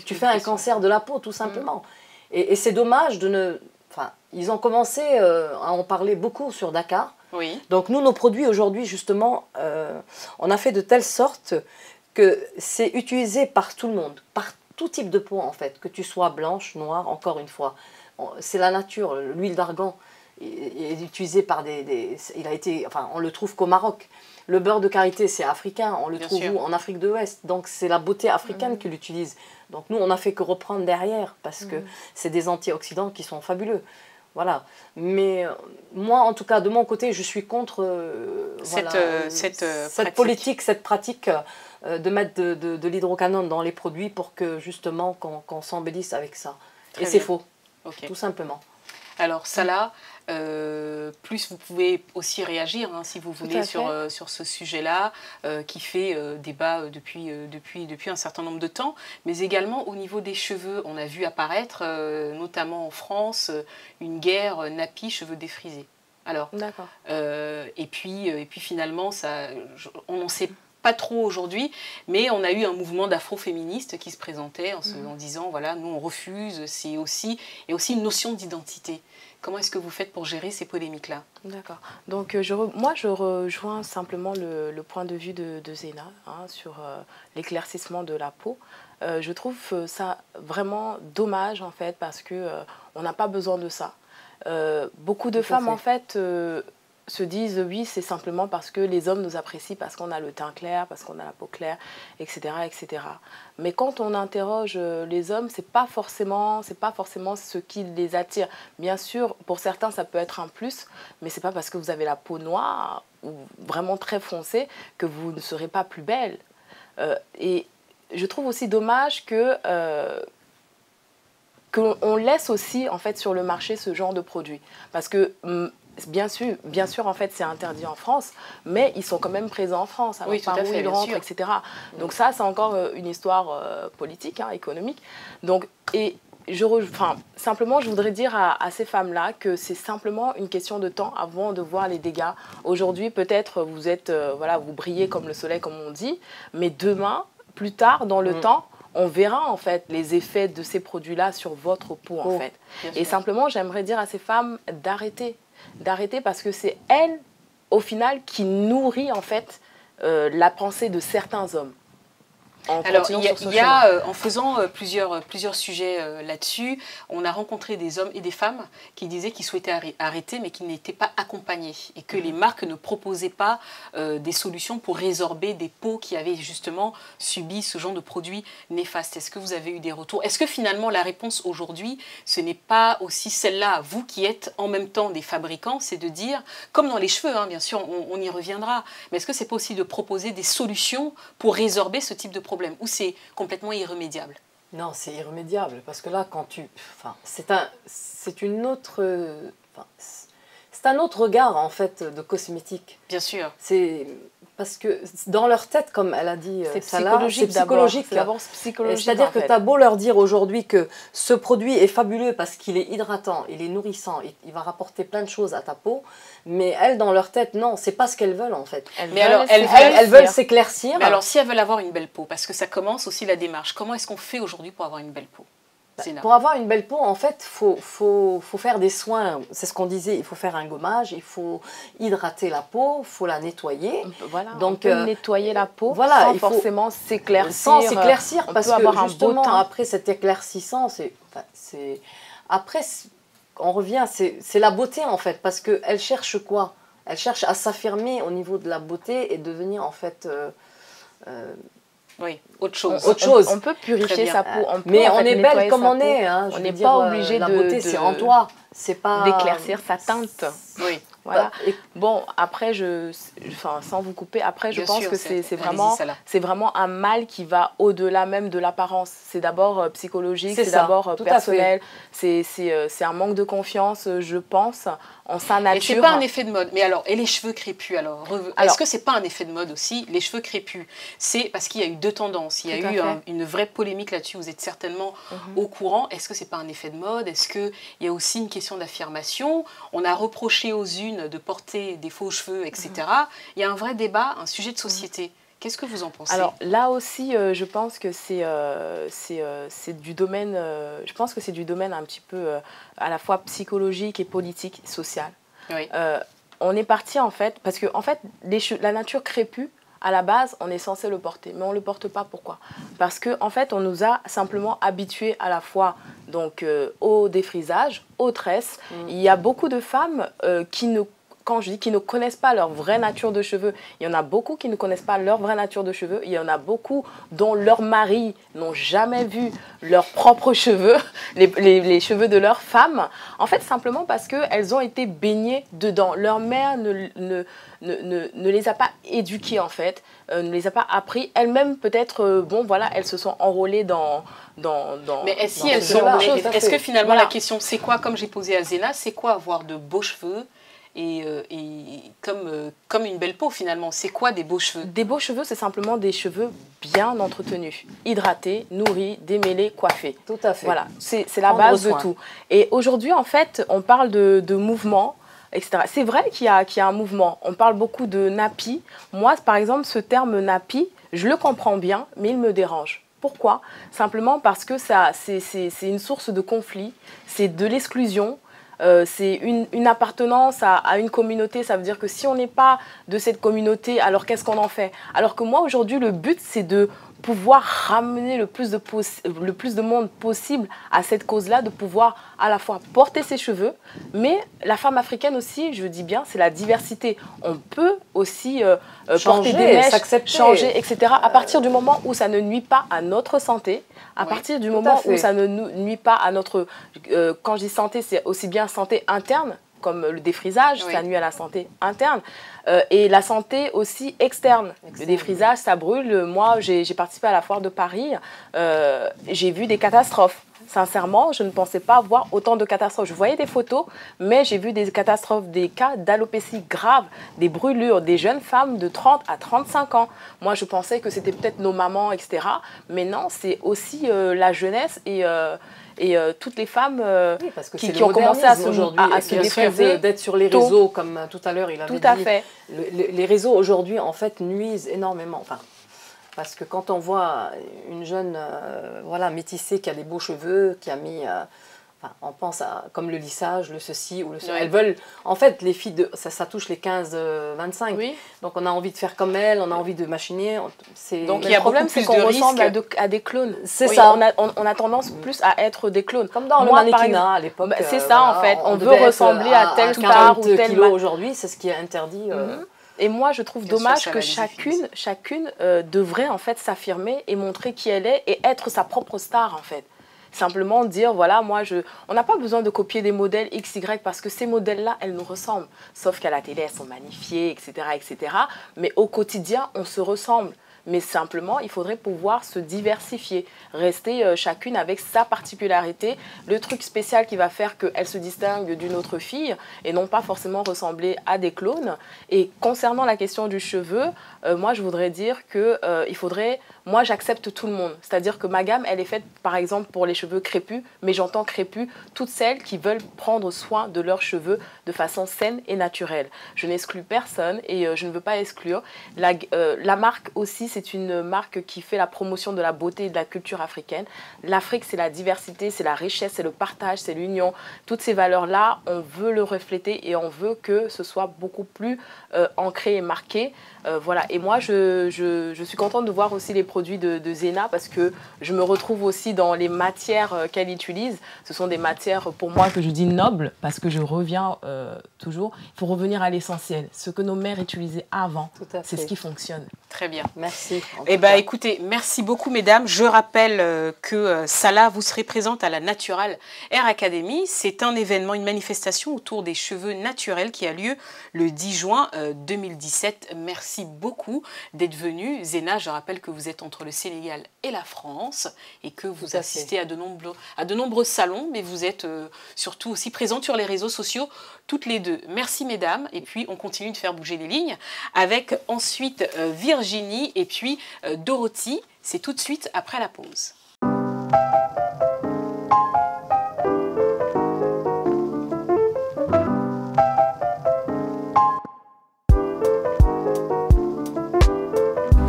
tu fais un cancer de la peau tout simplement. Et c'est dommage de ne... Enfin, ils ont commencé à en parler beaucoup sur Dakar. Oui. Donc nous, nos produits aujourd'hui, justement, on a fait de telle sorte que c'est utilisé par tout le monde, par tout type de peau en fait, que tu sois blanche, noire, encore une fois. C'est la nature, l'huile d'argan est utilisée par on le trouve qu'au Maroc. Le beurre de karité, c'est africain, on le trouve où? En Afrique de l'Ouest. Donc c'est la beauté africaine qui l'utilise. Donc nous, on n'a fait que reprendre derrière parce que c'est des antioxydants qui sont fabuleux. Voilà. Mais moi, en tout cas, de mon côté, je suis contre cette politique, cette pratique de mettre de l'hydroquinone dans les produits pour que justement qu'on s'embellisse avec ça. Et c'est faux, tout simplement. Alors Salah, plus vous pouvez aussi réagir si vous voulez sur ce sujet-là qui fait débat depuis un certain nombre de temps, mais également au niveau des cheveux, on a vu apparaître notamment en France une guerre nappy cheveux défrisés. Alors, et puis finalement on n'en sait pas trop aujourd'hui, mais on a eu un mouvement d'afro-féministes qui se présentait en disant voilà, nous on refuse, c'est aussi une notion d'identité. Comment est-ce que vous faites pour gérer ces polémiques-là? D'accord. Donc moi je rejoins simplement le point de vue de Zéna sur l'éclaircissement de la peau. Je trouve ça vraiment dommage en fait parce que on n'a pas besoin de ça. Beaucoup de femmes en fait se disent oui, c'est simplement parce que les hommes nous apprécient parce qu'on a le teint clair, parce qu'on a la peau claire, etc., etc. Mais quand on interroge les hommes, c'est pas forcément ce qui les attire. Bien sûr, pour certains, ça peut être un plus, mais c'est pas parce que vous avez la peau noire ou vraiment très foncée que vous ne serez pas plus belle. Et je trouve aussi dommage qu'on laisse aussi en fait sur le marché ce genre de produits, parce que bien sûr, en fait, c'est interdit en France, mais ils sont quand même présents en France. Alors, par où ils rentrent, etc. Donc ça, c'est encore une histoire politique, économique. Donc, simplement, je voudrais dire à ces femmes-là que c'est simplement une question de temps avant de voir les dégâts. Aujourd'hui, peut-être, vous brillez comme le soleil, comme on dit, mais demain, plus tard, dans le temps, on verra en fait les effets de ces produits-là sur votre peau, en fait. Et simplement, j'aimerais dire à ces femmes d'arrêter parce que c'est elle, au final, qui nourrit en fait la pensée de certains hommes. Alors, en faisant plusieurs sujets là-dessus, on a rencontré des hommes et des femmes qui disaient qu'ils souhaitaient arrêter, mais qu'ils n'étaient pas accompagnés et que les marques ne proposaient pas des solutions pour résorber des peaux qui avaient justement subi ce genre de produits néfastes. Est-ce que vous avez eu des retours? Est-ce que finalement la réponse aujourd'hui, ce n'est pas aussi celle-là, vous qui êtes en même temps des fabricants, c'est de dire, comme dans les cheveux, bien sûr, on y reviendra, mais est-ce que c'est pas aussi de proposer des solutions pour résorber ce type de problème, ou c'est complètement irrémédiable? Non, c'est irrémédiable, parce que là, c'est un autre regard, en fait, de cosmétique. Bien sûr. C'est parce que dans leur tête, comme elle a dit, c'est psychologique. C'est d'abord psychologique. C'est-à-dire que tu as beau leur dire aujourd'hui que ce produit est fabuleux parce qu'il est hydratant, il est nourrissant, il va rapporter plein de choses à ta peau, mais elles, dans leur tête, non, c'est pas ce qu'elles veulent en fait. Elles veulent s'éclaircir. Mais alors, si elles veulent avoir une belle peau, parce que ça commence aussi la démarche, comment est-ce qu'on fait aujourd'hui pour avoir une belle peau? Pour avoir une belle peau, en fait, faut faire des soins. C'est ce qu'on disait, il faut faire un gommage, il faut hydrater la peau, il faut la nettoyer. Donc, on peut nettoyer la peau sans forcément s'éclaircir. Sans s'éclaircir, parce que justement, après cet éclaircissant, après, on revient, c'est la beauté en fait, parce qu'elle cherche quoi? Elle cherche à s'affirmer au niveau de la beauté et devenir en fait... oui, autre chose. On peut purifier sa peau. Mais on est belle comme on est. On n'est pas obligé de... La beauté, c'est en toi. C'est pas... d'éclaircir sa teinte. Oui. Voilà. Bon, après, sans vous couper, après, je pense que c'est vraiment un mal qui va au-delà même de l'apparence. C'est d'abord psychologique, c'est d'abord personnel. C'est un manque de confiance, je pense, en sa nature. Et c'est pas un effet de mode. Mais alors, et les cheveux crépus alors est-ce que c'est pas un effet de mode aussi, les cheveux crépus? C'est parce qu'il y a eu deux tendances. Il y a eu une vraie polémique là-dessus. Vous êtes certainement au courant. Est-ce que c'est pas un effet de mode? Est-ce qu'il y a aussi une question d'affirmation? On a reproché aux unes de porter des faux cheveux, etc. Il y a un vrai débat, un sujet de société. Qu'est-ce que vous en pensez? Alors là aussi, je pense que c'est du domaine, je pense que c'est du domaine un petit peu à la fois psychologique et politique, social. Oui. On est parti en fait, parce que en fait, la nature crépue, à la base, on est censé le porter, mais on ne le porte pas. Pourquoi? Parce qu'en fait, on nous a simplement habitués à la fois donc, au défrisage, aux tresses. Il y a beaucoup de femmes qui ne quand je dis qu'ils ne connaissent pas leur vraie nature de cheveux, il y en a beaucoup qui ne connaissent pas leur vraie nature de cheveux. Il y en a beaucoup dont leurs maris n'ont jamais vu leurs propres cheveux, les cheveux de leur femme. En fait, simplement parce qu'elles ont été baignées dedans. Leur mère ne les a pas éduquées, en fait, ne les a pas appris. Elles-mêmes, peut-être, bon, voilà, elles se sont enrôlées dans mais est-ce que finalement la question c'est quoi, comme j'ai posé à Zéna, c'est quoi avoir de beaux cheveux et comme une belle peau finalement, c'est quoi des beaux cheveux? Des beaux cheveux, c'est simplement des cheveux bien entretenus, hydratés, nourris, démêlés, coiffés. Tout à fait. Voilà, c'est la base de tout. Et aujourd'hui, en fait, on parle de mouvement, etc. C'est vrai qu'il y a un mouvement. On parle beaucoup de nappy. Moi, par exemple, ce terme nappy, je le comprends bien, mais il me dérange. Pourquoi? Simplement parce que c'est une source de conflit, c'est de l'exclusion, c'est une appartenance à une communauté. Ça veut dire que si on n'est pas de cette communauté, alors qu'est-ce qu'on en fait? Alors que moi, aujourd'hui, le but, c'est de pouvoir ramener le plus de monde possible à cette cause-là, de pouvoir à la fois porter ses cheveux, mais la femme africaine aussi, je dis bien, c'est la diversité. On peut aussi porter des mèches, changer, etc. À partir du moment où ça ne nuit pas à notre santé, à partir du moment où ça ne nuit pas à notre... quand je dis santé, c'est aussi bien santé interne, comme le défrisage, ça nuit à la santé interne, et la santé aussi externe. Le défrisage, ça brûle. Moi, j'ai participé à la foire de Paris, j'ai vu des catastrophes. Sincèrement, je ne pensais pas voir autant de catastrophes. Je voyais des photos, mais j'ai vu des catastrophes, des cas d'alopécie grave, des brûlures, des jeunes femmes de 30 à 35 ans. Moi, je pensais que c'était peut-être nos mamans, etc. Mais non, c'est aussi la jeunesse et toutes les femmes qui ont commencé à se défriser, d'être sur les réseaux, comme tout à l'heure il avait dit. Tout à fait. Les réseaux aujourd'hui, en fait, nuisent énormément. Enfin, parce que quand on voit une jeune métissée qui a des beaux cheveux, qui a mis... on pense à comme le lissage, le ceci ou le cela. Elles veulent... En fait, les filles, ça touche les 15-25. Oui. Donc, on a envie de faire comme elles, on a envie de machiner. Donc, le problème, c'est qu'on ressemble à des clones. C'est ça. On a tendance plus à être des clones. Comme dans le mannequinat à l'époque. C'est ça, en fait. On veut ressembler à telle star ou telle... Aujourd'hui, c'est ce qui est interdit. Et moi, je trouve dommage que chacune devrait en fait s'affirmer et montrer qui elle est et être sa propre star, en fait. Simplement dire, voilà, on n'a pas besoin de copier des modèles XY parce que ces modèles-là, elles nous ressemblent. Sauf qu'à la télé, elles sont magnifiées, etc., etc. Mais au quotidien, on se ressemble. Mais simplement, il faudrait pouvoir se diversifier, rester chacune avec sa particularité, le truc spécial qui va faire qu'elle se distingue d'une autre fille et non pas forcément ressembler à des clones. Et concernant la question du cheveu, moi, je voudrais dire qu'il faudrait... Moi, j'accepte tout le monde. C'est-à-dire que ma gamme, elle est faite, par exemple, pour les cheveux crépus, mais j'entends crépus toutes celles qui veulent prendre soin de leurs cheveux de façon saine et naturelle. Je n'exclus personne et je ne veux pas exclure. La marque aussi, c'est une marque qui fait la promotion de la beauté et de la culture africaine. L'Afrique, c'est la diversité, c'est la richesse, c'est le partage, c'est l'union. Toutes ces valeurs-là, on veut le refléter et on veut que ce soit beaucoup plus ancré et marqué. Voilà. Et moi, je suis contente de voir aussi les produits de Zéna parce que je me retrouve aussi dans les matières qu'elle utilise. Ce sont des matières, pour moi, que je dis nobles parce que je reviens toujours. Il faut revenir à l'essentiel. Ce que nos mères utilisaient avant, c'est ce qui fonctionne. Très bien. Merci. Eh bien, écoutez, merci beaucoup, mesdames. Je rappelle que Salah, vous serez présente à la Natural Hair Academy. C'est un événement, une manifestation autour des cheveux naturels qui a lieu le 10 juin 2017. Merci beaucoup d'être venue. Zéna, je rappelle que vous êtes entre le Sénégal et la France et que vous assistez à de nombreux salons, mais vous êtes surtout aussi présente sur les réseaux sociaux, toutes les deux. Merci, mesdames. Et puis, on continue de faire bouger les lignes avec ensuite Virginie et puis Dorothy. C'est tout de suite après la pause.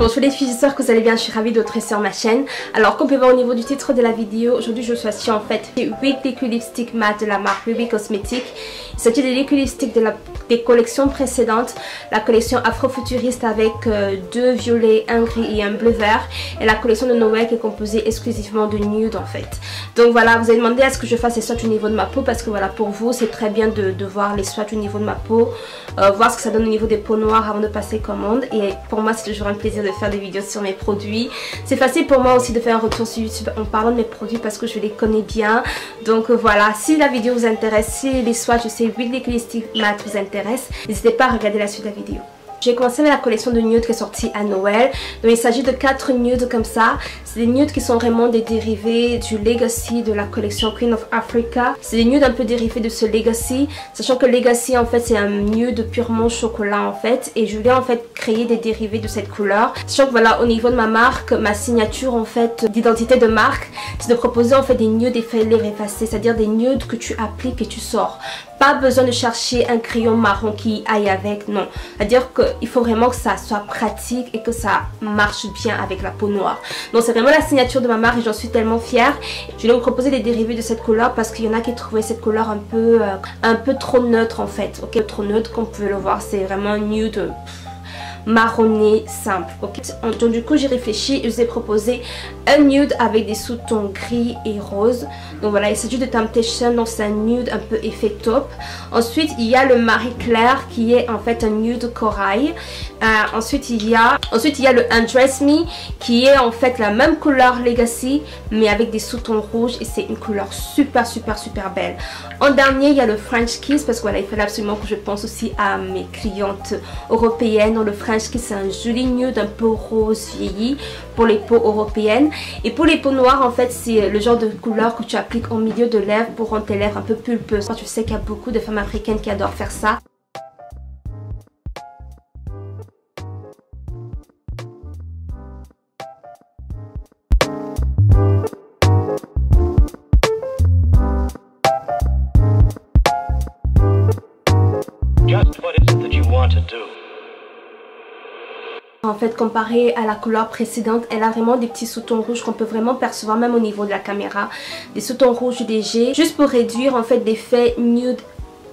Bonjour les filles, j'espère que vous allez bien, je suis ravie de vous retrouver sur ma chaîne. Alors comme vous pouvez voir au niveau du titre de la vidéo, aujourd'hui je suis en fait 8 liquid lipstick mat de la marque Ruby Cosmetics. Il s'agit des liquid lipsticks des collections précédentes, la collection afrofuturiste avec 2 violets, un gris et un bleu vert, et la collection de Noël qui est composée exclusivement de nude en fait. Donc voilà, vous avez demandé à ce que je fasse les swatchs au niveau de ma peau, parce que voilà, pour vous c'est très bien de voir les swatchs au niveau de ma peau, voir ce que ça donne au niveau des peaux noires avant de passer commande. Et pour moi c'est toujours un plaisir de faire des vidéos sur mes produits. C'est facile pour moi aussi de faire un retour sur YouTube en parlant de mes produits parce que je les connais bien. Donc voilà, si la vidéo vous intéresse, si les swatchs de ces 8 liquid lipsticks mat vous intéressent, n'hésitez pas à regarder la suite de la vidéo. J'ai commencé avec la collection de nudes qui est sortie à Noël. Donc il s'agit de 4 nudes comme ça. C'est des nudes qui sont vraiment des dérivés du Legacy de la collection Queen of Africa. C'est des nudes un peu dérivés de ce Legacy. Sachant que Legacy en fait c'est un nude purement chocolat en fait. Et je voulais en fait créer des dérivés de cette couleur. Sachant que voilà, au niveau de ma marque, ma signature en fait d'identité de marque, c'est de proposer en fait des nudes lèvres effacés. C'est-à-dire des nudes que tu appliques et tu sors. Pas besoin de chercher un crayon marron qui aille avec, non. C'est-à-dire qu'il faut vraiment que ça soit pratique et que ça marche bien avec la peau noire. Donc c'est vraiment la signature de ma marque et j'en suis tellement fière. Je vais vous proposer des dérivés de cette couleur parce qu'il y en a qui trouvaient cette couleur un peu trop neutre en fait. Ok, trop neutre, comme vous pouvez le voir, c'est vraiment un nude marronné simple. Ok, donc du coup j'ai réfléchi et je vous ai proposé un nude avec des sous-tons gris et rose. Donc voilà, il s'agit de Temptation, donc c'est un nude un peu effet taupe. Ensuite il y a le Marie Claire qui est en fait un nude corail. Ensuite il y a le Undress Me qui est en fait la même couleur Legacy mais avec des sous-tons rouges, et c'est une couleur super belle. En dernier il y a le French Kiss, parce que voilà, il fallait absolument que je pense aussi à mes clientes européennes. Donc le French Kiss c'est un joli nude un peu rose vieilli pour les peaux européennes. Et pour les peaux noires en fait c'est le genre de couleur que tu appliques au milieu de lèvres pour rendre tes lèvres un peu pulpeuses. Je sais qu'il y a beaucoup de femmes africaines qui adorent faire ça. En fait, comparé à la couleur précédente, elle a vraiment des petits sous-tons rouges qu'on peut vraiment percevoir même au niveau de la caméra. Des sous-tons rouges légers, juste pour réduire en fait l'effet nude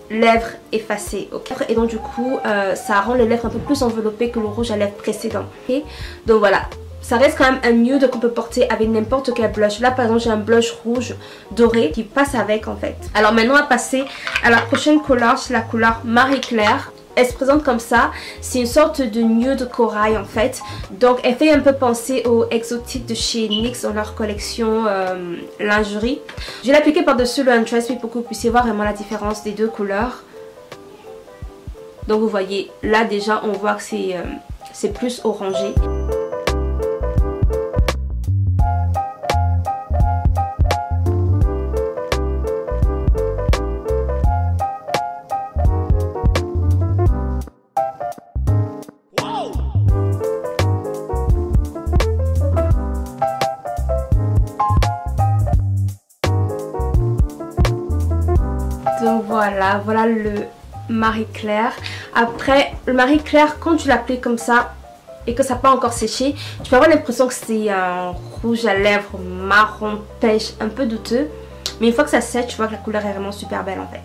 lèvres effacées. Okay. Et donc du coup, ça rend les lèvres un peu plus enveloppées que le rouge à lèvres précédent. Okay. Donc voilà. Ça reste quand même un nude qu'on peut porter avec n'importe quel blush. Là par exemple j'ai un blush rouge doré qui passe avec en fait. Alors maintenant on va passer à la prochaine couleur, c'est la couleur Marie Claire. Elle se présente comme ça, c'est une sorte de nude corail en fait. Donc elle fait un peu penser aux exotiques de chez NYX dans leur collection lingerie. Je vais l'appliquer par dessus le Undress Me pour que vous puissiez voir vraiment la différence des deux couleurs. Donc vous voyez là déjà on voit que c'est plus orangé. Donc voilà le Marie Claire. Après le Marie Claire, quand tu l'appliques comme ça et que ça n'a pas encore séché, tu peux avoir l'impression que c'est un rouge à lèvres marron pêche un peu douteux. Mais une fois que ça sèche, tu vois que la couleur est vraiment super belle en fait.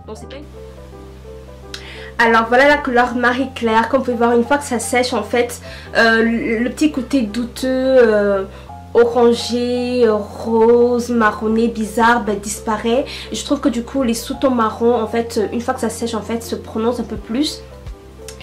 Donc c'est pas... Alors voilà la couleur Marie Claire. Comme vous pouvez voir, une fois que ça sèche en fait, le petit côté douteux orangé, rose, marronné, bizarre disparaît. Et je trouve que du coup les sous-tons marrons en fait, une fois que ça sèche en fait, se prononcent un peu plus.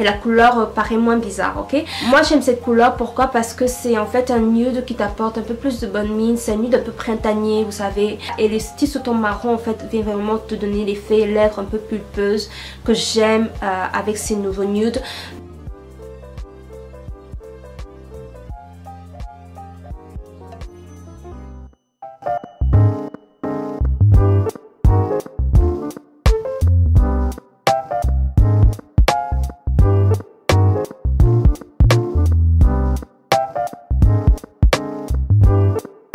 Et la couleur paraît moins bizarre, ok. Moi j'aime cette couleur, pourquoi? Parce que c'est en fait un nude qui t'apporte un peu plus de bonne mine. C'est un nude un peu printanier, vous savez. Et les petits sous-tons marrons en fait viennent vraiment te donner l'effet lèvres un peu pulpeuses que j'aime avec ces nouveaux nudes.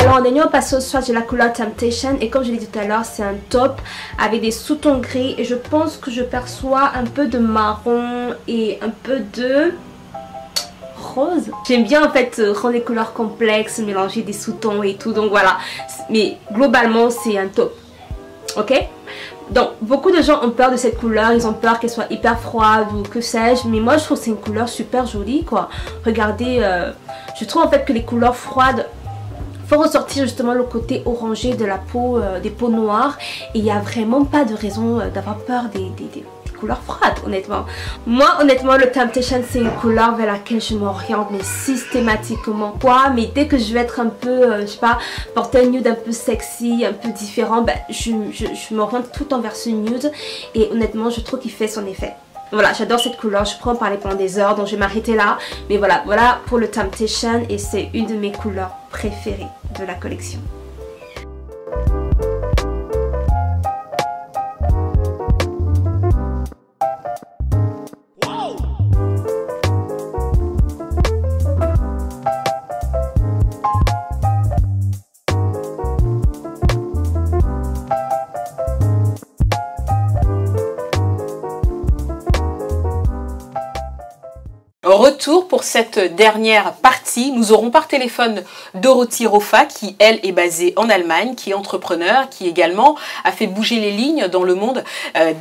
En dernier, on passe au swatch de la couleur Temptation. Et comme je l'ai dit tout à l'heure, c'est un top avec des sous-tons gris. Et je pense que je perçois un peu de marron et un peu de rose. J'aime bien en fait rendre les couleurs complexes, mélanger des sous-tons et tout, donc voilà. Mais globalement c'est un top, ok? Donc beaucoup de gens ont peur de cette couleur, ils ont peur qu'elle soit hyper froide ou que sais-je, mais moi je trouve que c'est une couleur super jolie quoi. Regardez, je trouve en fait que les couleurs froides font ressortir justement le côté orangé de la peau, des peaux noires, et il n'y a vraiment pas de raison d'avoir peur des couleurs froides honnêtement. Moi honnêtement le Temptation c'est une couleur vers laquelle je m'oriente mais systématiquement quoi, mais dès que je vais être un peu je sais pas, porter un nude un peu sexy, un peu différent, ben, je m'oriente tout le temps vers ce nude et honnêtement je trouve qu'il fait son effet. Voilà, j'adore cette couleur, je pourrais en parler pendant des heures donc je vais m'arrêter là, mais voilà pour le Temptation et c'est une de mes couleurs préférées de la collection. Retour pour cette dernière partie. Nous aurons par téléphone Dorothy Rofa qui, elle, est basée en Allemagne, qui est entrepreneur, qui également a fait bouger les lignes dans le monde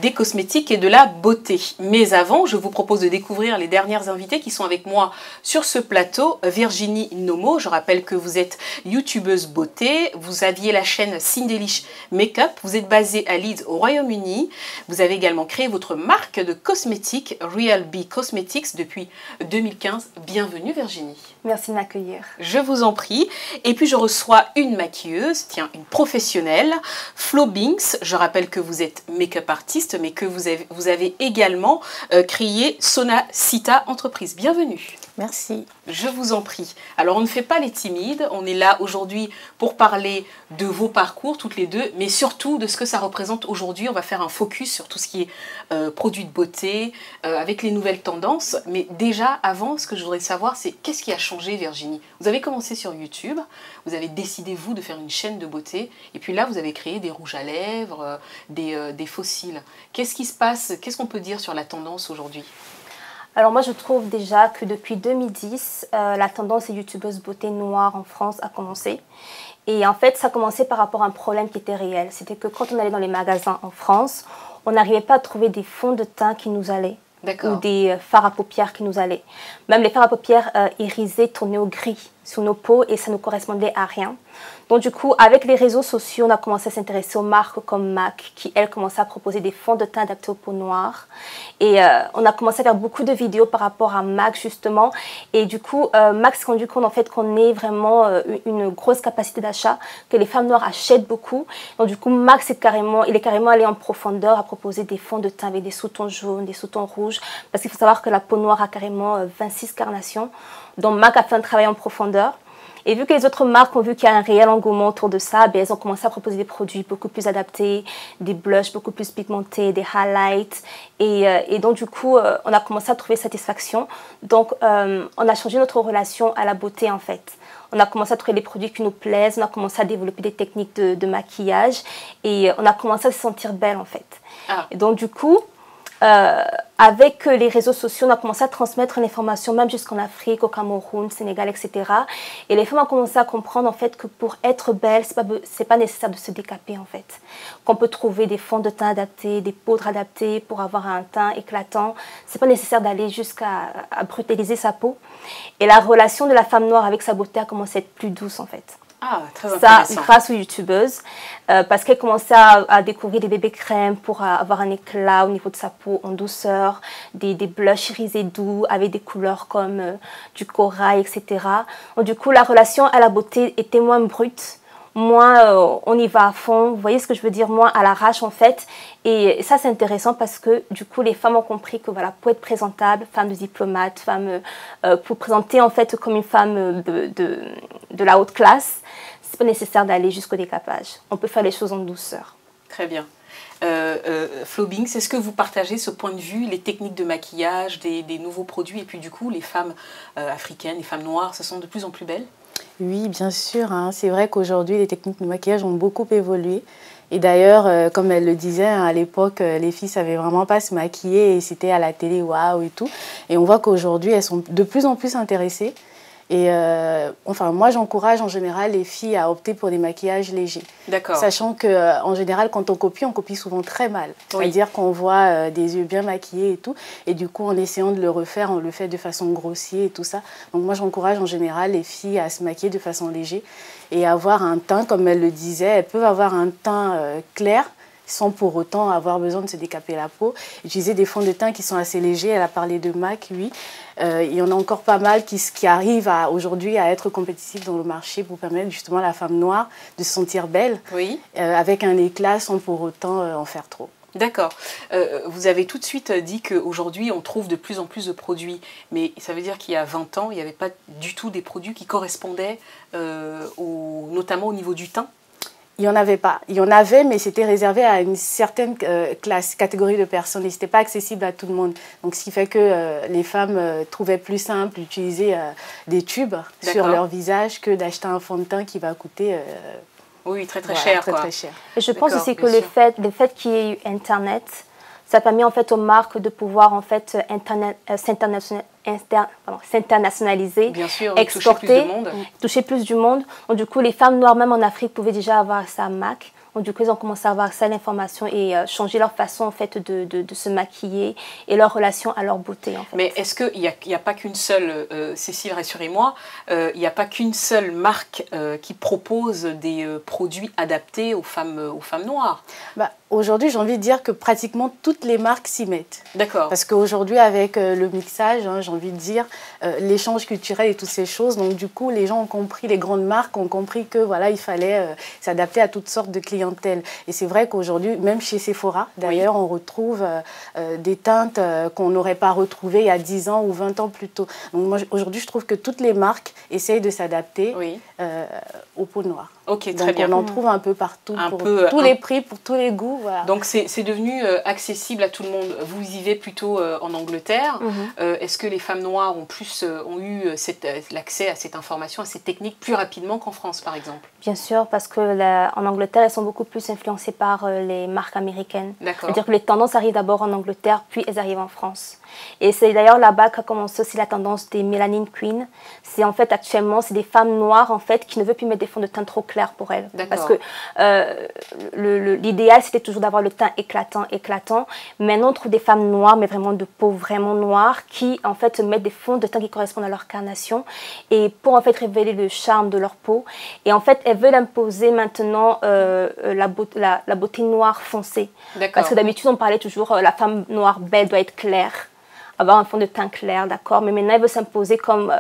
des cosmétiques et de la beauté. Mais avant, je vous propose de découvrir les dernières invitées qui sont avec moi sur ce plateau. Virginie Nomo, je rappelle que vous êtes youtubeuse beauté, vous aviez la chaîne Cindelish Makeup, vous êtes basée à Leeds au Royaume-Uni, vous avez également créé votre marque de cosmétiques Real Bee Cosmetics depuis 2015. Bienvenue Virginie. Merci de m'accueillir. Je vous en prie. Et puis je reçois une maquilleuse, tiens, une professionnelle, Flo Binks. Je rappelle que vous êtes make-up artiste, mais que vous avez également créé Sonacita Entreprise. Bienvenue. Merci. Je vous en prie. Alors on ne fait pas les timides, on est là aujourd'hui pour parler de vos parcours toutes les deux, mais surtout de ce que ça représente aujourd'hui. On va faire un focus sur tout ce qui est produits de beauté, avec les nouvelles tendances. Mais déjà avant, ce que je voudrais savoir, c'est qu'est-ce qui a changé Virginie? Vous avez commencé sur YouTube, vous avez décidé vous de faire une chaîne de beauté, et puis là vous avez créé des rouges à lèvres, des faux cils. Qu'est-ce qui se passe? Qu'est-ce qu'on peut dire sur la tendance aujourd'hui? Alors moi je trouve déjà que depuis 2010, la tendance des youtubeuses beauté noire en France a commencé. Et en fait ça a commencé par rapport à un problème qui était réel. C'était que quand on allait dans les magasins en France, on n'arrivait pas à trouver des fonds de teint qui nous allaient. Ou des fards à paupières qui nous allaient. Même les fards à paupières irisés tournaient au gris sur nos peaux et ça ne correspondait à rien. Donc du coup, avec les réseaux sociaux, on a commencé à s'intéresser aux marques comme MAC qui, elles, commençaient à proposer des fonds de teint adaptés aux peaux noires. Et on a commencé à faire beaucoup de vidéos par rapport à MAC justement. Et du coup, MAC s'est rendu compte en fait qu'on ait vraiment une grosse capacité d'achat, que les femmes noires achètent beaucoup. Donc du coup, MAC il est carrément allé en profondeur à proposer des fonds de teint avec des sous-tons jaunes, des sous-tons rouges. Parce qu'il faut savoir que la peau noire a carrément 26 carnations. Donc MAC a fait un travail en profondeur. Et vu que les autres marques ont vu qu'il y a un réel engouement autour de ça, ben, elles ont commencé à proposer des produits beaucoup plus adaptés, des blushs beaucoup plus pigmentés, des highlights. Et donc du coup, on a commencé à trouver satisfaction. Donc on a changé notre relation à la beauté en fait. On a commencé à trouver des produits qui nous plaisent, on a commencé à développer des techniques de maquillage et on a commencé à se sentir belle en fait. Ah. Et donc du coup, avec les réseaux sociaux, on a commencé à transmettre l'information même jusqu'en Afrique, au Cameroun, Sénégal, etc. Et les femmes ont commencé à comprendre en fait que pour être belle, c'est pas nécessaire de se décaper en fait. Qu'on peut trouver des fonds de teint adaptés, des poudres adaptées pour avoir un teint éclatant. C'est pas nécessaire d'aller jusqu'à brutaliser sa peau. Et la relation de la femme noire avec sa beauté a commencé à être plus douce en fait. Ah, très intéressant. Ça, grâce aux youtubeuses, parce qu'elle commençait à découvrir des bébés crèmes pour avoir un éclat au niveau de sa peau en douceur, des blushs irisés doux avec des couleurs comme du corail, etc. Donc, du coup, la relation à la beauté était moins brute, moins on y va à fond, vous voyez ce que je veux dire, moins à l'arrache en fait. Et ça c'est intéressant parce que du coup les femmes ont compris que voilà, pour être présentable, femme de diplomate, femme pour présenter en fait comme une femme de la haute classe, c'est pas nécessaire d'aller jusqu'au décapage. On peut faire les choses en douceur. Très bien. Flo Binks, est-ce que vous partagez ce point de vue, les techniques de maquillage, des nouveaux produits et puis du coup les femmes africaines, les femmes noires se sentent de plus en plus belles? Oui, bien sûr, hein. C'est vrai qu'aujourd'hui, les techniques de maquillage ont beaucoup évolué. Et d'ailleurs, comme elle le disait, hein, à l'époque, les filles ne savaient vraiment pas se maquiller et c'était à la télé, waouh et tout. Et on voit qu'aujourd'hui, elles sont de plus en plus intéressées. Et enfin, moi, j'encourage en général les filles à opter pour des maquillages légers. D'accord. Sachant qu'en général, quand on copie souvent très mal. C'est-à-dire qu'on voit des yeux bien maquillés et tout. Et du coup, en essayant de le refaire, on le fait de façon grossière et tout ça. Donc moi, j'encourage en général les filles à se maquiller de façon légère et avoir un teint, comme elle le disait, elles peuvent avoir un teint clair, sans pour autant avoir besoin de se décaper la peau. Utiliser des fonds de teint qui sont assez légers. Elle a parlé de MAC, oui. Il y en a encore pas mal qui arrivent aujourd'hui à être compétitifs dans le marché pour permettre justement à la femme noire de se sentir belle, avec un éclat sans pour autant en faire trop. D'accord. Vous avez tout de suite dit qu'aujourd'hui, on trouve de plus en plus de produits. Mais ça veut dire qu'il y a 20 ans, il n'y avait pas du tout des produits qui correspondaient, notamment au niveau du teint? Il n'y en avait pas. Il y en avait, mais c'était réservé à une certaine catégorie de personnes. Et ce n'était pas accessible à tout le monde. Donc, ce qui fait que les femmes trouvaient plus simple d'utiliser des tubes sur leur visage que d'acheter un fond de teint qui va coûter... oui, très cher. Très cher. Et je pense aussi que le fait qu'il y ait eu Internet, ça a permis en fait aux marques de pouvoir en fait s'internationaliser, exporter, toucher plus du monde. Donc, du coup, les femmes noires, même en Afrique, pouvaient déjà avoir ça à MAC. Donc, du coup, ils ont commencé à avoir ça, l'information, et changer leur façon en fait, de se maquiller et leur relation à leur beauté. En fait. Mais est-ce qu'il n'y a pas qu'une seule, Cécile, rassurez-moi, il n'y a pas qu'une seule marque qui propose des produits adaptés aux femmes noires? Aujourd'hui, j'ai envie de dire que pratiquement toutes les marques s'y mettent. D'accord. Parce qu'aujourd'hui, avec le mixage, hein, j'ai envie de dire, l'échange culturel et toutes ces choses, donc du coup, les gens ont compris, les grandes marques ont compris que voilà, il fallait s'adapter à toutes sortes de clientèle. Et c'est vrai qu'aujourd'hui, même chez Sephora, d'ailleurs, on retrouve des teintes qu'on n'aurait pas retrouvées il y a 10 ans ou 20 ans plus tôt. Donc moi, aujourd'hui, je trouve que toutes les marques essayent de s'adapter aux peaux noires. Ok, très bien. On en trouve un peu partout, tous les prix, pour tous les goûts. Voilà. Donc c'est devenu accessible à tout le monde. Vous vivez plutôt en Angleterre. Est-ce que les femmes noires ont eu l'accès à cette information, à cette technique plus rapidement qu'en France, par exemple? Bien sûr, parce qu'en Angleterre, elles sont beaucoup plus influencées par les marques américaines. C'est-à-dire que les tendances arrivent d'abord en Angleterre, puis elles arrivent en France. Et c'est d'ailleurs là-bas qu'a commencé aussi la tendance des Melanin Queen. C'est en fait actuellement, c'est des femmes noires en fait qui ne veulent plus mettre des fonds de teint trop clairs pour elles. Parce que l'idéal c'était toujours d'avoir le teint éclatant. Maintenant on trouve des femmes noires, mais vraiment de peau vraiment noire, qui en fait mettent des fonds de teint qui correspondent à leur carnation et pour en fait révéler le charme de leur peau. Et en fait elles veulent imposer maintenant la beauté noire foncée. Parce que d'habitude on parlait toujours la femme noire belle doit être claire, avoir un fond de teint clair, d'accord. Mais maintenant, elle veut s'imposer comme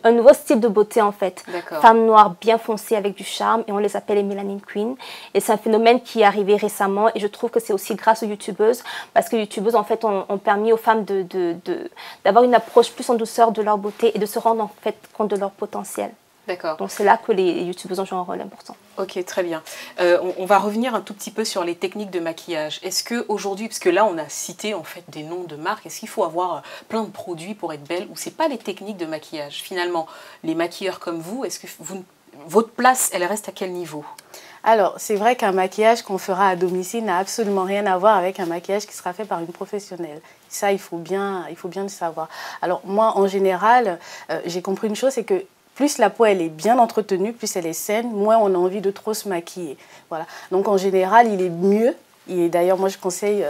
un nouveau style de beauté, en fait. Femmes noires bien foncées avec du charme, et on les appelle les Melanin Queen. Et c'est un phénomène qui est arrivé récemment, et je trouve que c'est aussi grâce aux youtubeuses, parce que les youtubeuses, en fait, ont permis aux femmes d'avoir une approche plus en douceur de leur beauté et de se rendre, en fait, compte de leur potentiel. Donc c'est là que les youtubeuses ont joué un rôle important. Ok, très bien. On va revenir un tout petit peu sur les techniques de maquillage. Est-ce qu'aujourd'hui, parce que là on a cité en fait des noms de marques, est-ce qu'il faut avoir plein de produits pour être belle ou c'est pas les techniques de maquillage? Finalement, les maquilleurs comme vous, est-ce que votre place, elle reste à quel niveau? Alors, c'est vrai qu'un maquillage qu'on fera à domicile n'a absolument rien à voir avec un maquillage qui sera fait par une professionnelle. Ça, il faut bien le savoir. Alors moi, en général, j'ai compris une chose, c'est que plus la peau elle est bien entretenue, plus elle est saine, moins on a envie de trop se maquiller. Voilà. Donc en général, il est mieux, et d'ailleurs moi je conseille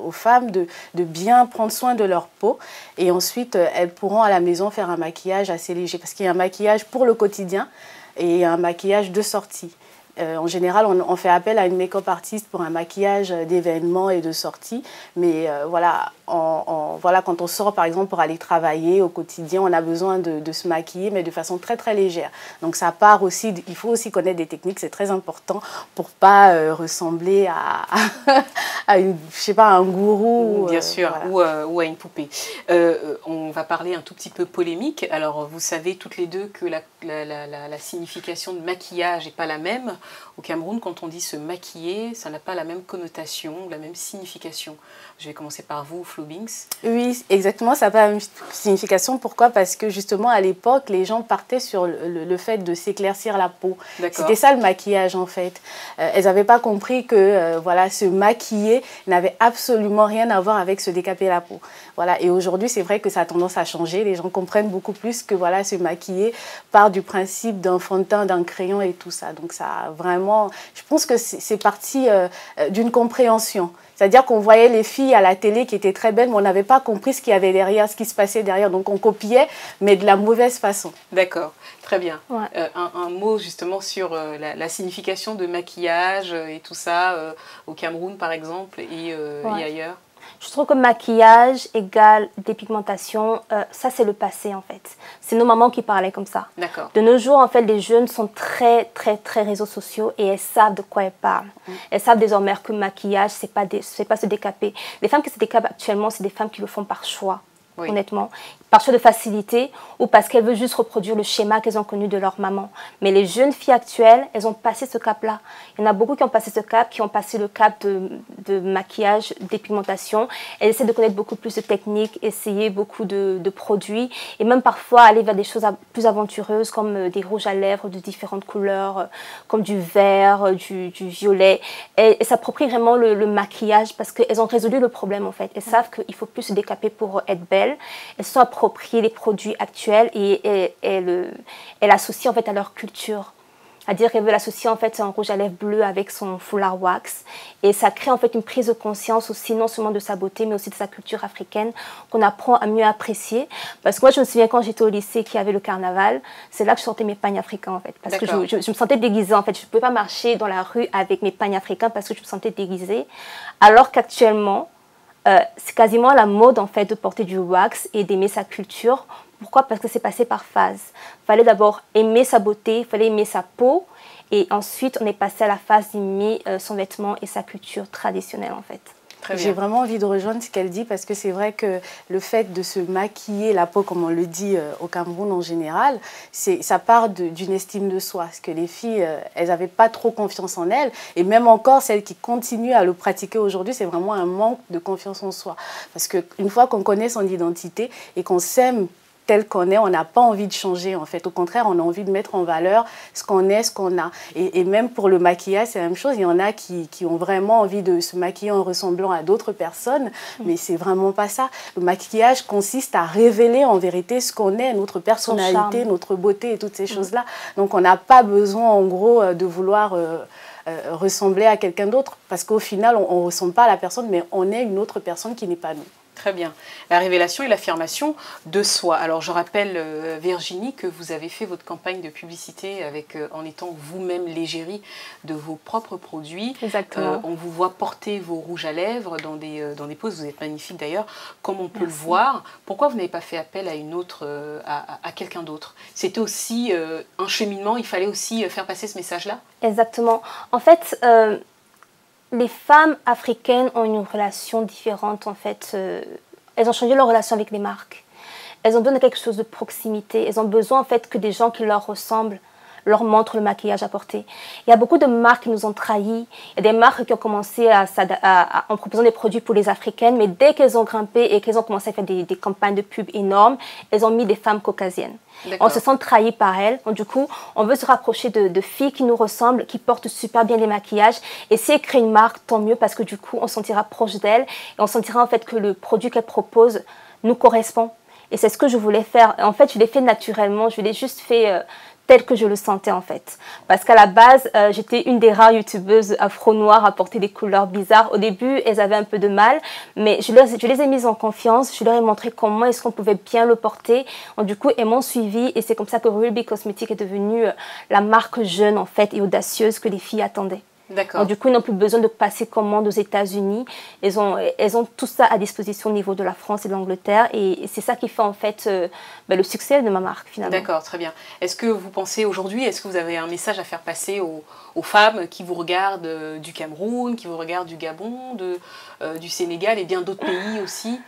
aux femmes de bien prendre soin de leur peau et ensuite elles pourront à la maison faire un maquillage assez léger parce qu'il y a un maquillage pour le quotidien et un maquillage de sortie. En général, on fait appel à une make-up artiste pour un maquillage d'événements et de sorties. Mais voilà, quand on sort, par exemple, pour aller travailler au quotidien, on a besoin de se maquiller, mais de façon très, très légère. Donc, ça part aussi, il faut aussi connaître des techniques, c'est très important pour ne pas ressembler à je sais pas, un gourou. Bien sûr, voilà. ou à une poupée. On va parler un tout petit peu polémique. Alors, vous savez toutes les deux que la signification de maquillage n'est pas la même Au Cameroun, quand on dit se maquiller, ça n'a pas la même connotation, la même signification. Je vais commencer par vous, Flo Binks. Oui, exactement, ça n'a pas la même signification. Pourquoi? Parce que justement, à l'époque, les gens partaient sur le fait de s'éclaircir la peau. C'était ça le maquillage, en fait. Elles n'avaient pas compris que voilà, se maquiller n'avait absolument rien à voir avec se décaper la peau. Voilà. Et aujourd'hui, c'est vrai que ça a tendance à changer. Les gens comprennent beaucoup plus que voilà, se maquiller part du principe d'un fond de teint, d'un crayon et tout ça. Donc ça, vraiment, je pense que c'est parti d'une compréhension. C'est-à-dire qu'on voyait les filles à la télé qui étaient très belles, mais on n'avait pas compris ce qu'il y avait derrière, ce qui se passait derrière. Donc on copiait, mais de la mauvaise façon. D'accord, très bien. Ouais. Un mot justement sur la signification de maquillage et tout ça, au Cameroun par exemple, et ailleurs. Je trouve que maquillage égale dépigmentation, ça c'est le passé en fait. C'est nos mamans qui parlaient comme ça. D'accord. De nos jours, en fait, les jeunes sont très réseaux sociaux et elles savent de quoi elles parlent. Elles savent désormais que le maquillage, c'est pas se décaper. Les femmes qui se décapent actuellement, c'est des femmes qui le font par choix, honnêtement. Par choix de facilité ou parce qu'elles veulent juste reproduire le schéma qu'elles ont connu de leur maman. Mais les jeunes filles actuelles, elles ont passé ce cap-là. Il y en a beaucoup qui ont passé ce cap, qui ont passé le cap de maquillage, dépigmentation. Elles essaient de connaître beaucoup plus de techniques, essayer beaucoup de produits et même parfois aller vers des choses plus aventureuses comme des rouges à lèvres de différentes couleurs, comme du vert, du violet. Elles s'approprient vraiment le maquillage parce qu'elles ont résolu le problème en fait. Elles savent qu'il faut plus se décaper pour être belle. Elles sont appropriées les produits actuels et elles associent en fait à leur culture. C'est-à-dire qu'elles veulent associer en fait un rouge à lèvres bleu avec son foulard wax. Et ça crée en fait une prise de conscience aussi non seulement de sa beauté mais aussi de sa culture africaine qu'on apprend à mieux apprécier. Parce que moi je me souviens quand j'étais au lycée qu'il y avait le carnaval, c'est là que je sortais mes pagnes africains en fait. Parce que je me sentais déguisée en fait. Je ne pouvais pas marcher dans la rue avec mes pagnes africains parce que je me sentais déguisée. Alors qu'actuellement, c'est quasiment la mode en fait de porter du wax et d'aimer sa culture. Pourquoi? Parce que c'est passé par phase. Il fallait d'abord aimer sa beauté, il fallait aimer sa peau et ensuite on est passé à la phase d'aimer son vêtement et sa culture traditionnelle en fait. J'ai vraiment envie de rejoindre ce qu'elle dit parce que c'est vrai que le fait de se maquiller la peau, comme on le dit au Cameroun en général, ça part d'une estime de soi. Parce que les filles, elles n'avaient pas trop confiance en elles. Et même encore, celles qui continuent à le pratiquer aujourd'hui, c'est vraiment un manque de confiance en soi. Parce qu'une fois qu'on connaît son identité et qu'on s'aime tel qu'on est, on n'a pas envie de changer en fait. Au contraire, on a envie de mettre en valeur ce qu'on est, ce qu'on a. Et même pour le maquillage, c'est la même chose. Il y en a qui ont vraiment envie de se maquiller en ressemblant à d'autres personnes, mais c'est vraiment pas ça. Le maquillage consiste à révéler en vérité ce qu'on est, notre personnalité, notre beauté et toutes ces choses-là. Donc on n'a pas besoin en gros de vouloir ressembler à quelqu'un d'autre, parce qu'au final, on ne ressemble pas à la personne, mais on est une autre personne qui n'est pas nous. Très bien. La révélation et l'affirmation de soi. Alors, je rappelle, Virginie, que vous avez fait votre campagne de publicité en étant vous-même l'égérie de vos propres produits. Exactement. On vous voit porter vos rouges à lèvres dans des poses. Vous êtes magnifique d'ailleurs, comme on peut le voir. Pourquoi vous n'avez pas fait appel à une autre, à quelqu'un d'autre? C'était aussi un cheminement. Il fallait aussi faire passer ce message-là? Exactement. En fait, les femmes africaines ont une relation différente en fait. Elles ont changé leur relation avec les marques. Elles ont besoin de quelque chose de proximité. Elles ont besoin en fait que des gens qui leur ressemblent leur montrent le maquillage à porter. Il y a beaucoup de marques qui nous ont trahis. Il y a des marques qui ont commencé en proposant des produits pour les Africaines, mais dès qu'elles ont grimpé et qu'elles ont commencé à faire des campagnes de pub énormes, elles ont mis des femmes caucasiennes. On se sent trahi par elles. Donc, du coup, on veut se rapprocher de filles qui nous ressemblent, qui portent super bien les maquillages. Et si elles créent une marque, tant mieux, parce que du coup, on se sentira proche d'elles et on sentira en fait que le produit qu'elles proposent nous correspond. Et c'est ce que je voulais faire. En fait, je l'ai fait naturellement. Je l'ai juste fait tel que je le sentais en fait. Parce qu'à la base, j'étais une des rares youtubeuses afro-noires à porter des couleurs bizarres. Au début, elles avaient un peu de mal, mais je les ai mises en confiance. Je leur ai montré comment est-ce qu'on pouvait bien le porter. Donc, du coup, elles m'ont suivie et c'est comme ça que Ruby Cosmetics est devenue la marque jeune en fait et audacieuse que les filles attendaient. Donc, du coup, ils n'ont plus besoin de passer commande aux États-Unis. Elles ont tout ça à disposition au niveau de la France et de l'Angleterre. Et c'est ça qui fait en fait le succès de ma marque finalement. D'accord, très bien. Est-ce que vous pensez aujourd'hui, est-ce que vous avez un message à faire passer aux femmes qui vous regardent du Cameroun, qui vous regardent du Gabon, du Sénégal et bien d'autres pays aussi?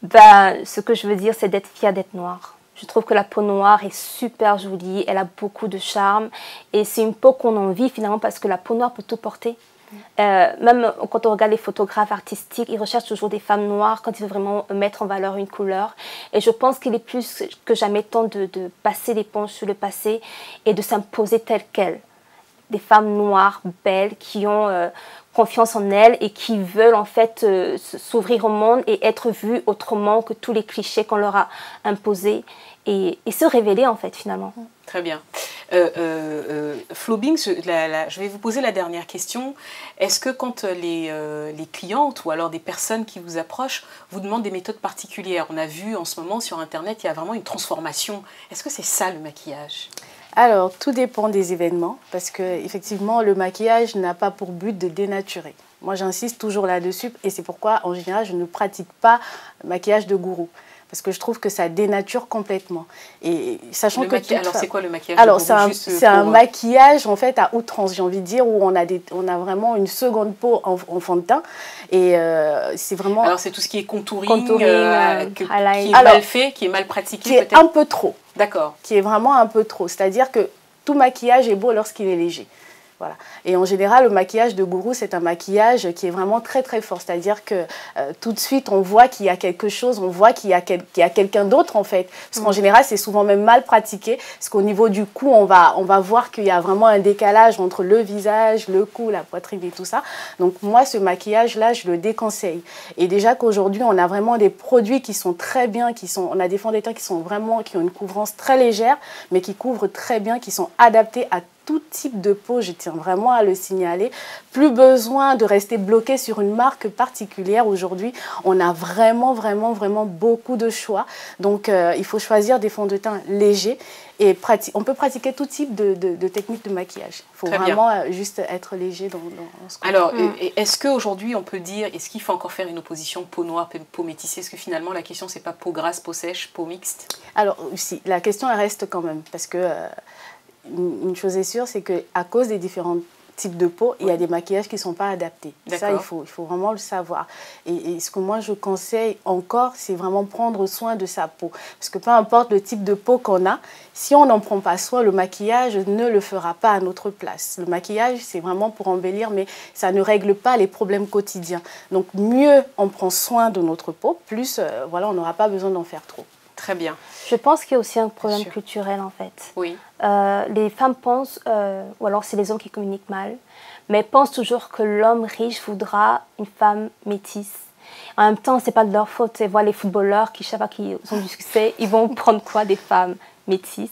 Ce que je veux dire, c'est d'être fière d'être noire. Je trouve que la peau noire est super jolie, elle a beaucoup de charme et c'est une peau qu'on envie finalement parce que la peau noire peut tout porter. Même quand on regarde les photographes artistiques, ils recherchent toujours des femmes noires quand ils veulent vraiment mettre en valeur une couleur. Et je pense qu'il est plus que jamais temps de passer l'éponge sur le passé et de s'imposer telles quelles. Des femmes noires, belles, qui ont confiance en elles et qui veulent en fait s'ouvrir au monde et être vues autrement que tous les clichés qu'on leur a imposés et se révéler en fait finalement. Très bien. Flo Binks, je vais vous poser la dernière question. Est-ce que quand les clientes ou alors des personnes qui vous approchent vous demandent des méthodes particulières? On a vu en ce moment sur Internet, il y a vraiment une transformation. Est-ce que c'est ça le maquillage? Alors, tout dépend des événements parce qu'effectivement, le maquillage n'a pas pour but de dénaturer. Moi, j'insiste toujours là-dessus et c'est pourquoi, en général, je ne pratique pas le maquillage de gourou. Parce que je trouve que ça dénature complètement. Et sachant que alors, c'est quoi le maquillage? Alors, c'est un maquillage, en fait, à outrance, j'ai envie de dire, où on a vraiment une seconde peau en fond de teint. Et c'est vraiment... Alors, c'est tout ce qui est contouring qui est mal fait, qui est mal pratiqué, peut-être. Qui est un peu trop. D'accord. Qui est vraiment un peu trop. C'est-à-dire que tout maquillage est beau lorsqu'il est léger. Voilà. Et en général, le maquillage de gourou, c'est un maquillage qui est vraiment très très fort. C'est-à-dire que tout de suite, on voit qu'il y a quelque chose, on voit qu'il y a quelqu'un d'autre en fait. Parce qu'en général, c'est souvent même mal pratiqué. Parce qu'au niveau du cou, on va voir qu'il y a vraiment un décalage entre le visage, le cou, la poitrine et tout ça. Donc moi, ce maquillage-là, je le déconseille. Et déjà qu'aujourd'hui, on a vraiment des produits qui sont très bien, on a des fonds de teint qui ont une couvrance très légère, mais qui couvrent très bien, qui sont adaptés à tout type de peau, je tiens vraiment à le signaler. Plus besoin de rester bloqué sur une marque particulière. Aujourd'hui, on a vraiment beaucoup de choix. Donc, il faut choisir des fonds de teint légers. Et on peut pratiquer tout type de techniques de maquillage. Il faut vraiment juste être léger dans ce qu'on fait. Alors, est-ce qu'aujourd'hui, on peut dire, est-ce qu'il faut encore faire une opposition peau noire, peau métissée? Est-ce que finalement, la question, c'est pas peau grasse, peau sèche, peau mixte? Alors, si, la question, elle reste quand même. Parce que... une chose est sûre, c'est qu'à cause des différents types de peau, il y a des maquillages qui ne sont pas adaptés. Ça, il faut vraiment le savoir. Et ce que moi, je conseille encore, c'est vraiment prendre soin de sa peau. Parce que peu importe le type de peau qu'on a, si on n'en prend pas soin, le maquillage ne le fera pas à notre place. Le maquillage, c'est vraiment pour embellir, mais ça ne règle pas les problèmes quotidiens. Donc, mieux on prend soin de notre peau, plus voilà, on n'aura pas besoin d'en faire trop. Très bien. Je pense qu'il y a aussi un problème culturel en fait. Oui. Les femmes pensent, ou alors c'est les hommes qui communiquent mal, mais pensent toujours que l'homme riche voudra une femme métisse. En même temps, c'est pas de leur faute. Ils voient les footballeurs qui, chaque fois qu'ils ont du succès, ils vont prendre quoi? Des femmes métisses.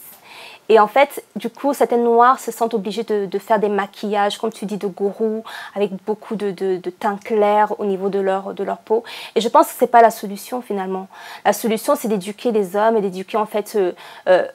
Et en fait, du coup, certaines noires se sentent obligées de faire des maquillages, comme tu dis, de gourou, avec beaucoup de teint clair au niveau de leur peau. Et je pense que ce n'est pas la solution, finalement. La solution, c'est d'éduquer les hommes et d'éduquer, en fait,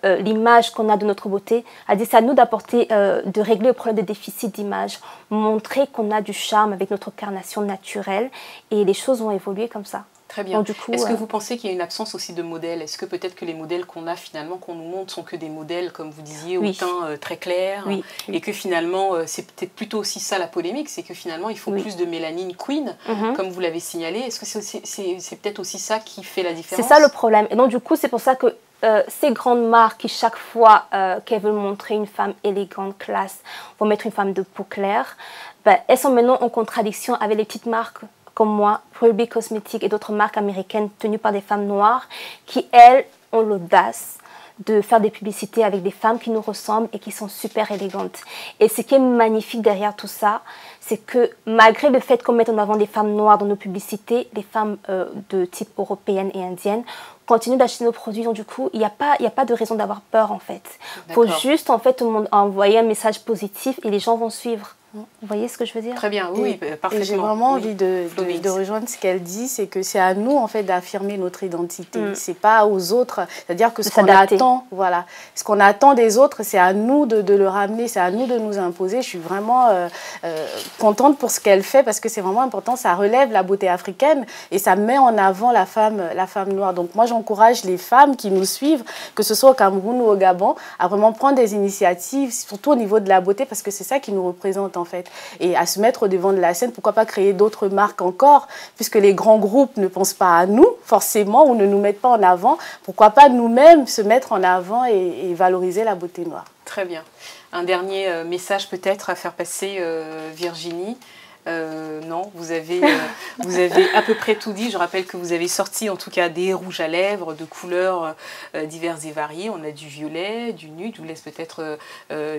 l'image qu'on a de notre beauté. C'est à nous d'apporter, de régler le problème de déficit d'image, montrer qu'on a du charme avec notre carnation naturelle. Et les choses vont évoluer comme ça. Très bien. Est-ce que vous pensez qu'il y a une absence aussi de modèles? Est-ce que peut-être que les modèles qu'on a finalement, qu'on nous montre, sont que des modèles, comme vous disiez, au teint très clair, et que finalement, c'est peut-être plutôt aussi ça la polémique, c'est que finalement, il faut plus de mélanine queen, comme vous l'avez signalé. Est-ce que c'est peut-être aussi ça qui fait la différence? C'est ça le problème. Et donc, du coup, c'est pour ça que ces grandes marques qui, chaque fois qu'elles veulent montrer une femme élégante, classe, vont mettre une femme de peau claire, elles sont maintenant en contradiction avec les petites marques comme moi, Ruby Cosmetics et d'autres marques américaines tenues par des femmes noires qui, elles, ont l'audace de faire des publicités avec des femmes qui nous ressemblent et qui sont super élégantes. Et ce qui est magnifique derrière tout ça, c'est que malgré le fait qu'on mette en avant des femmes noires dans nos publicités, les femmes de type européenne et indienne continuent d'acheter nos produits. Donc du coup, il n'y a pas de raison d'avoir peur en fait. Il faut juste en fait envoyer un message positif et les gens vont suivre. Vous voyez ce que je veux dire? Très bien, oui, parfaitement. J'ai vraiment envie de rejoindre ce qu'elle dit, c'est que c'est à nous en fait d'affirmer notre identité. C'est pas aux autres. C'est-à-dire que ce qu'on attend, voilà, ce qu'on attend des autres, c'est à nous de le ramener, c'est à nous de nous imposer. Je suis vraiment contente pour ce qu'elle fait parce que c'est vraiment important. Ça relève la beauté africaine et ça met en avant la femme noire. Donc moi, j'encourage les femmes qui nous suivent, que ce soit au Cameroun ou au Gabon, à vraiment prendre des initiatives, surtout au niveau de la beauté, parce que c'est ça qui nous représente en fait. Et à se mettre au devant de la scène, pourquoi pas créer d'autres marques encore, puisque les grands groupes ne pensent pas à nous, forcément, ou ne nous mettent pas en avant. Pourquoi pas nous-mêmes se mettre en avant et valoriser la beauté noire. Très bien. Un dernier message peut-être à faire passer, Virginie. Non, vous avez à peu près tout dit. Je rappelle que vous avez sorti en tout cas des rouges à lèvres de couleurs diverses et variées. On a du violet, du nude. Je vous laisse peut-être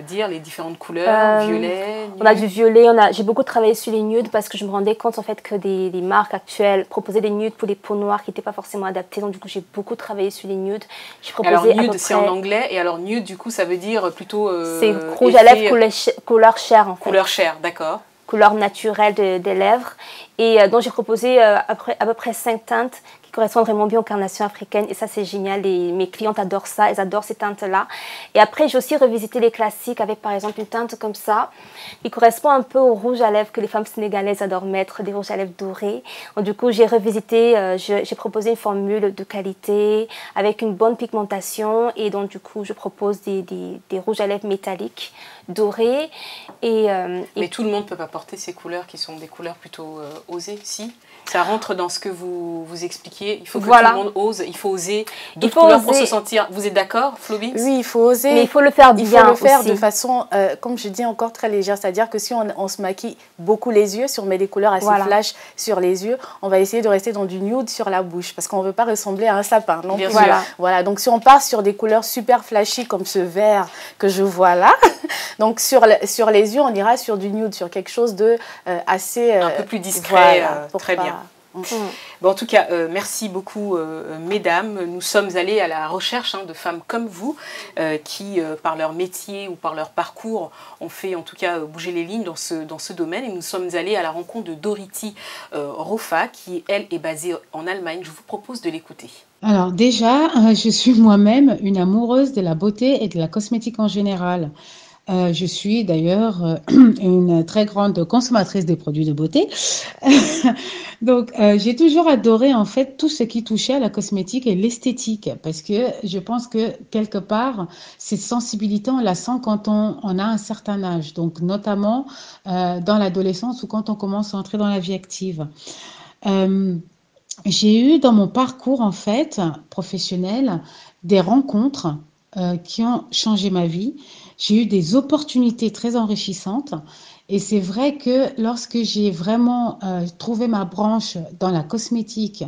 dire les différentes couleurs. Violet, nude. On a du violet. J'ai beaucoup travaillé sur les nudes parce que je me rendais compte en fait que des marques actuelles proposaient des nudes pour des peaux noires qui n'étaient pas forcément adaptées. Donc du coup, j'ai beaucoup travaillé sur les nudes. Alors nude, c'est en anglais. Et alors nude, du coup, ça veut dire plutôt... c'est rouge à lèvres couleur chair en fait. Couleur chair, d'accord. Couleur naturelle des lèvres. Et donc j'ai proposé à peu près 5 teintes qui correspondent vraiment bien aux carnations africaines. Et ça, c'est génial. Et mes clientes adorent ça. Elles adorent ces teintes-là. Et après, j'ai aussi revisité les classiques avec, par exemple, une teinte comme ça qui correspond un peu au rouge à lèvres que les femmes sénégalaises adorent mettre, des rouges à lèvres dorés. Donc, du coup, j'ai revisité, j'ai proposé une formule de qualité avec une bonne pigmentation. Et donc, du coup, je propose des rouges à lèvres métalliques, dorés. Mais tout le monde ne peut pas porter ces couleurs qui sont des couleurs plutôt osées, si. Ça rentre dans ce que vous expliquiez. Il faut que tout le monde ose. Il faut oser d'autres couleurs pour se sentir... Vous êtes d'accord, Flobix? Oui, il faut oser. Mais il faut le faire bien. Il faut le faire aussi de façon, comme je dis, encore très légère. C'est-à-dire que si on se maquille beaucoup les yeux, si on met des couleurs assez flash sur les yeux, on va essayer de rester dans du nude sur la bouche. Parce qu'on ne veut pas ressembler à un sapin. Non plus. Voilà. Donc si on part sur des couleurs super flashy comme ce vert que je vois là, donc sur les yeux, on ira sur du nude, sur quelque chose de assez... un peu plus discret. Voilà, très bien. Bon, en tout cas, merci beaucoup, mesdames. Nous sommes allés à la recherche de femmes comme vous qui, par leur métier ou par leur parcours, ont fait en tout cas bouger les lignes dans ce domaine. Et nous sommes allés à la rencontre de Dorothy Rofa, qui, elle, est basée en Allemagne. Je vous propose de l'écouter. Alors déjà, je suis moi-même une amoureuse de la beauté et de la cosmétique en général. Je suis d'ailleurs une très grande consommatrice des produits de beauté. Donc, j'ai toujours adoré en fait tout ce qui touchait à la cosmétique et l'esthétique parce que je pense que quelque part, cette sensibilité, on la sent quand on a un certain âge. Donc, notamment dans l'adolescence ou quand on commence à entrer dans la vie active. J'ai eu dans mon parcours en fait professionnel des rencontres qui ont changé ma vie. J'ai eu des opportunités très enrichissantes et c'est vrai que lorsque j'ai vraiment trouvé ma branche dans la cosmétique,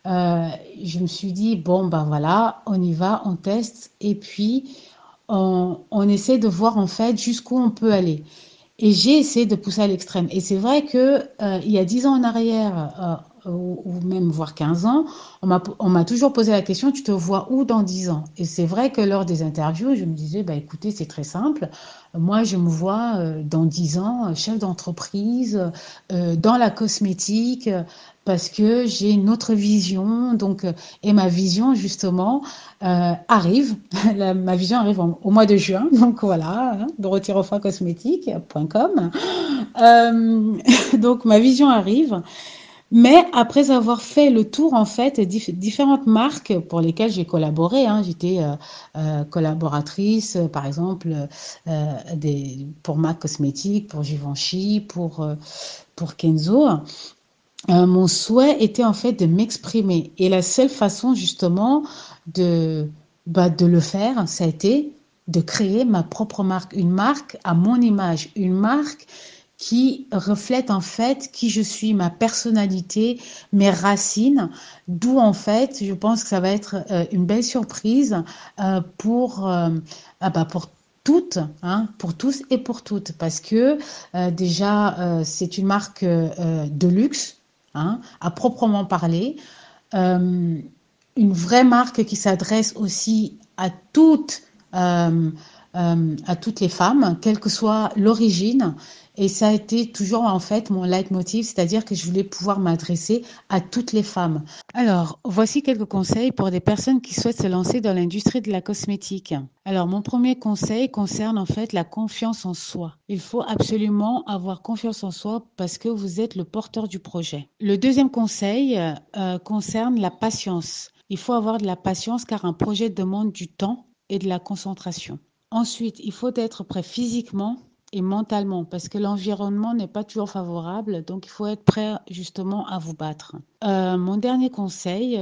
je me suis dit, bon, ben voilà, on y va, on teste et puis on essaie de voir en fait jusqu'où on peut aller. Et j'ai essayé de pousser à l'extrême. Et c'est vrai que il y a 10 ans en arrière, ou même voire 15 ans, on m'a toujours posé la question, tu te vois où dans 10 ans? Et c'est vrai que lors des interviews, je me disais, bah, écoutez, c'est très simple. Moi, je me vois dans 10 ans chef d'entreprise, dans la cosmétique, parce que j'ai une autre vision. Donc, et ma vision, justement, arrive. Ma vision arrive au mois de juin. Donc, voilà, hein, dorothyrofa-cosmétique.com. Donc, ma vision arrive. Mais après avoir fait le tour, en fait, différentes marques pour lesquelles j'ai collaboré, hein, j'étais collaboratrice, par exemple, pour MAC Cosmétiques, pour Givenchy, pour Kenzo. Mon souhait était en fait de m'exprimer. Et la seule façon, justement, de le faire, ça a été de créer ma propre marque. Une marque à mon image, une marque qui reflète en fait qui je suis, ma personnalité, mes racines, d'où en fait je pense que ça va être une belle surprise pour toutes, hein, pour tous et pour toutes, parce que déjà c'est une marque de luxe, hein, à proprement parler, une vraie marque qui s'adresse aussi à toutes les femmes, quelle que soit l'origine. Et ça a été toujours en fait mon leitmotiv, c'est-à-dire que je voulais pouvoir m'adresser à toutes les femmes. Alors, voici quelques conseils pour des personnes qui souhaitent se lancer dans l'industrie de la cosmétique. Alors, mon premier conseil concerne en fait la confiance en soi. Il faut absolument avoir confiance en soi parce que vous êtes le porteur du projet. Le deuxième conseil concerne la patience. Il faut avoir de la patience car un projet demande du temps et de la concentration. Ensuite, il faut être prêt physiquement et mentalement, parce que l'environnement n'est pas toujours favorable, donc il faut être prêt justement à vous battre. Mon dernier conseil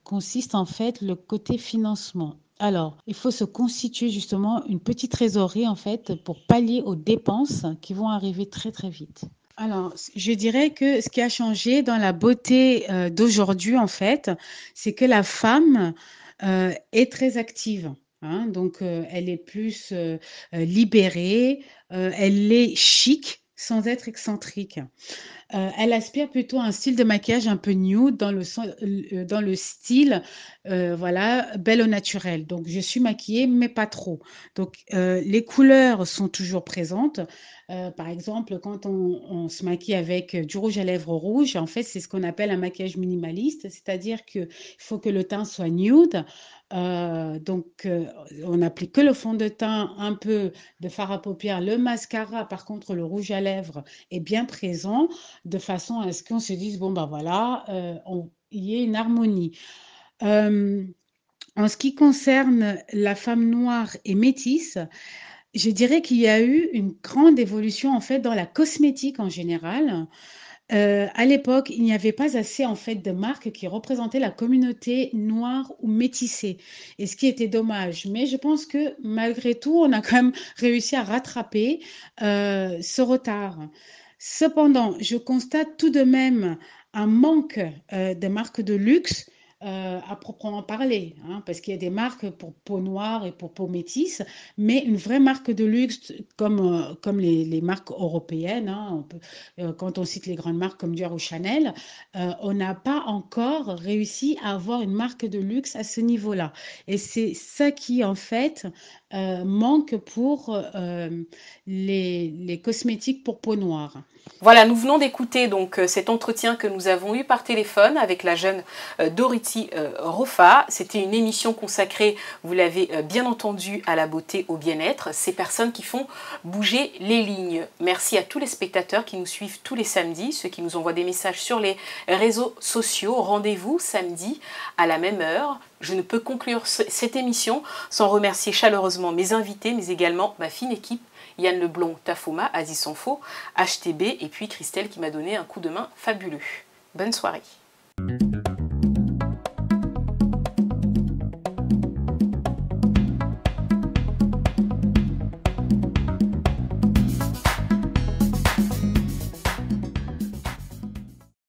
consiste en fait le côté financement. Alors, il faut se constituer justement une petite trésorerie en fait pour pallier aux dépenses qui vont arriver très très vite. Alors, je dirais que ce qui a changé dans la beauté d'aujourd'hui en fait, c'est que la femme est très active. Hein, donc, elle est plus libérée, elle est chic sans être excentrique. Elle aspire plutôt à un style de maquillage un peu nude dans le style, voilà, belle au naturel. Donc, je suis maquillée, mais pas trop. Donc, les couleurs sont toujours présentes. Par exemple, quand on se maquille avec du rouge à lèvres rouge, en fait, c'est ce qu'on appelle un maquillage minimaliste, c'est-à-dire qu'il faut que le teint soit nude. Donc, on n'applique que le fond de teint, un peu de fard à paupières, le mascara. Par contre, le rouge à lèvres est bien présent, de façon à ce qu'on se dise, bon, ben voilà, il y ait une harmonie. En ce qui concerne la femme noire et métisse, je dirais qu'il y a eu une grande évolution en fait dans la cosmétique en général. À l'époque, il n'y avait pas assez en fait de marques qui représentaient la communauté noire ou métissée, et ce qui était dommage. Mais je pense que malgré tout, on a quand même réussi à rattraper ce retard. Cependant, je constate tout de même un manque de marques de luxe à proprement parler, hein, parce qu'il y a des marques pour peau noire et pour peau métisse, mais une vraie marque de luxe comme les marques européennes, hein, quand on cite les grandes marques comme Dior ou Chanel, on n'a pas encore réussi à avoir une marque de luxe à ce niveau-là. Et c'est ça qui, en fait, manque pour les cosmétiques pour peau noire. Voilà, nous venons d'écouter donc cet entretien que nous avons eu par téléphone avec la jeune Dorothy Rofa. C'était une émission consacrée, vous l'avez bien entendu, à la beauté, au bien-être, ces personnes qui font bouger les lignes. Merci à tous les spectateurs qui nous suivent tous les samedis, ceux qui nous envoient des messages sur les réseaux sociaux. Rendez-vous samedi à la même heure. Je ne peux conclure cette émission sans remercier chaleureusement mes invités, mais également ma fine équipe. Yann Leblond, Tafoma, Aziz Sanfo, HTB et puis Christelle qui m'a donné un coup de main fabuleux. Bonne soirée.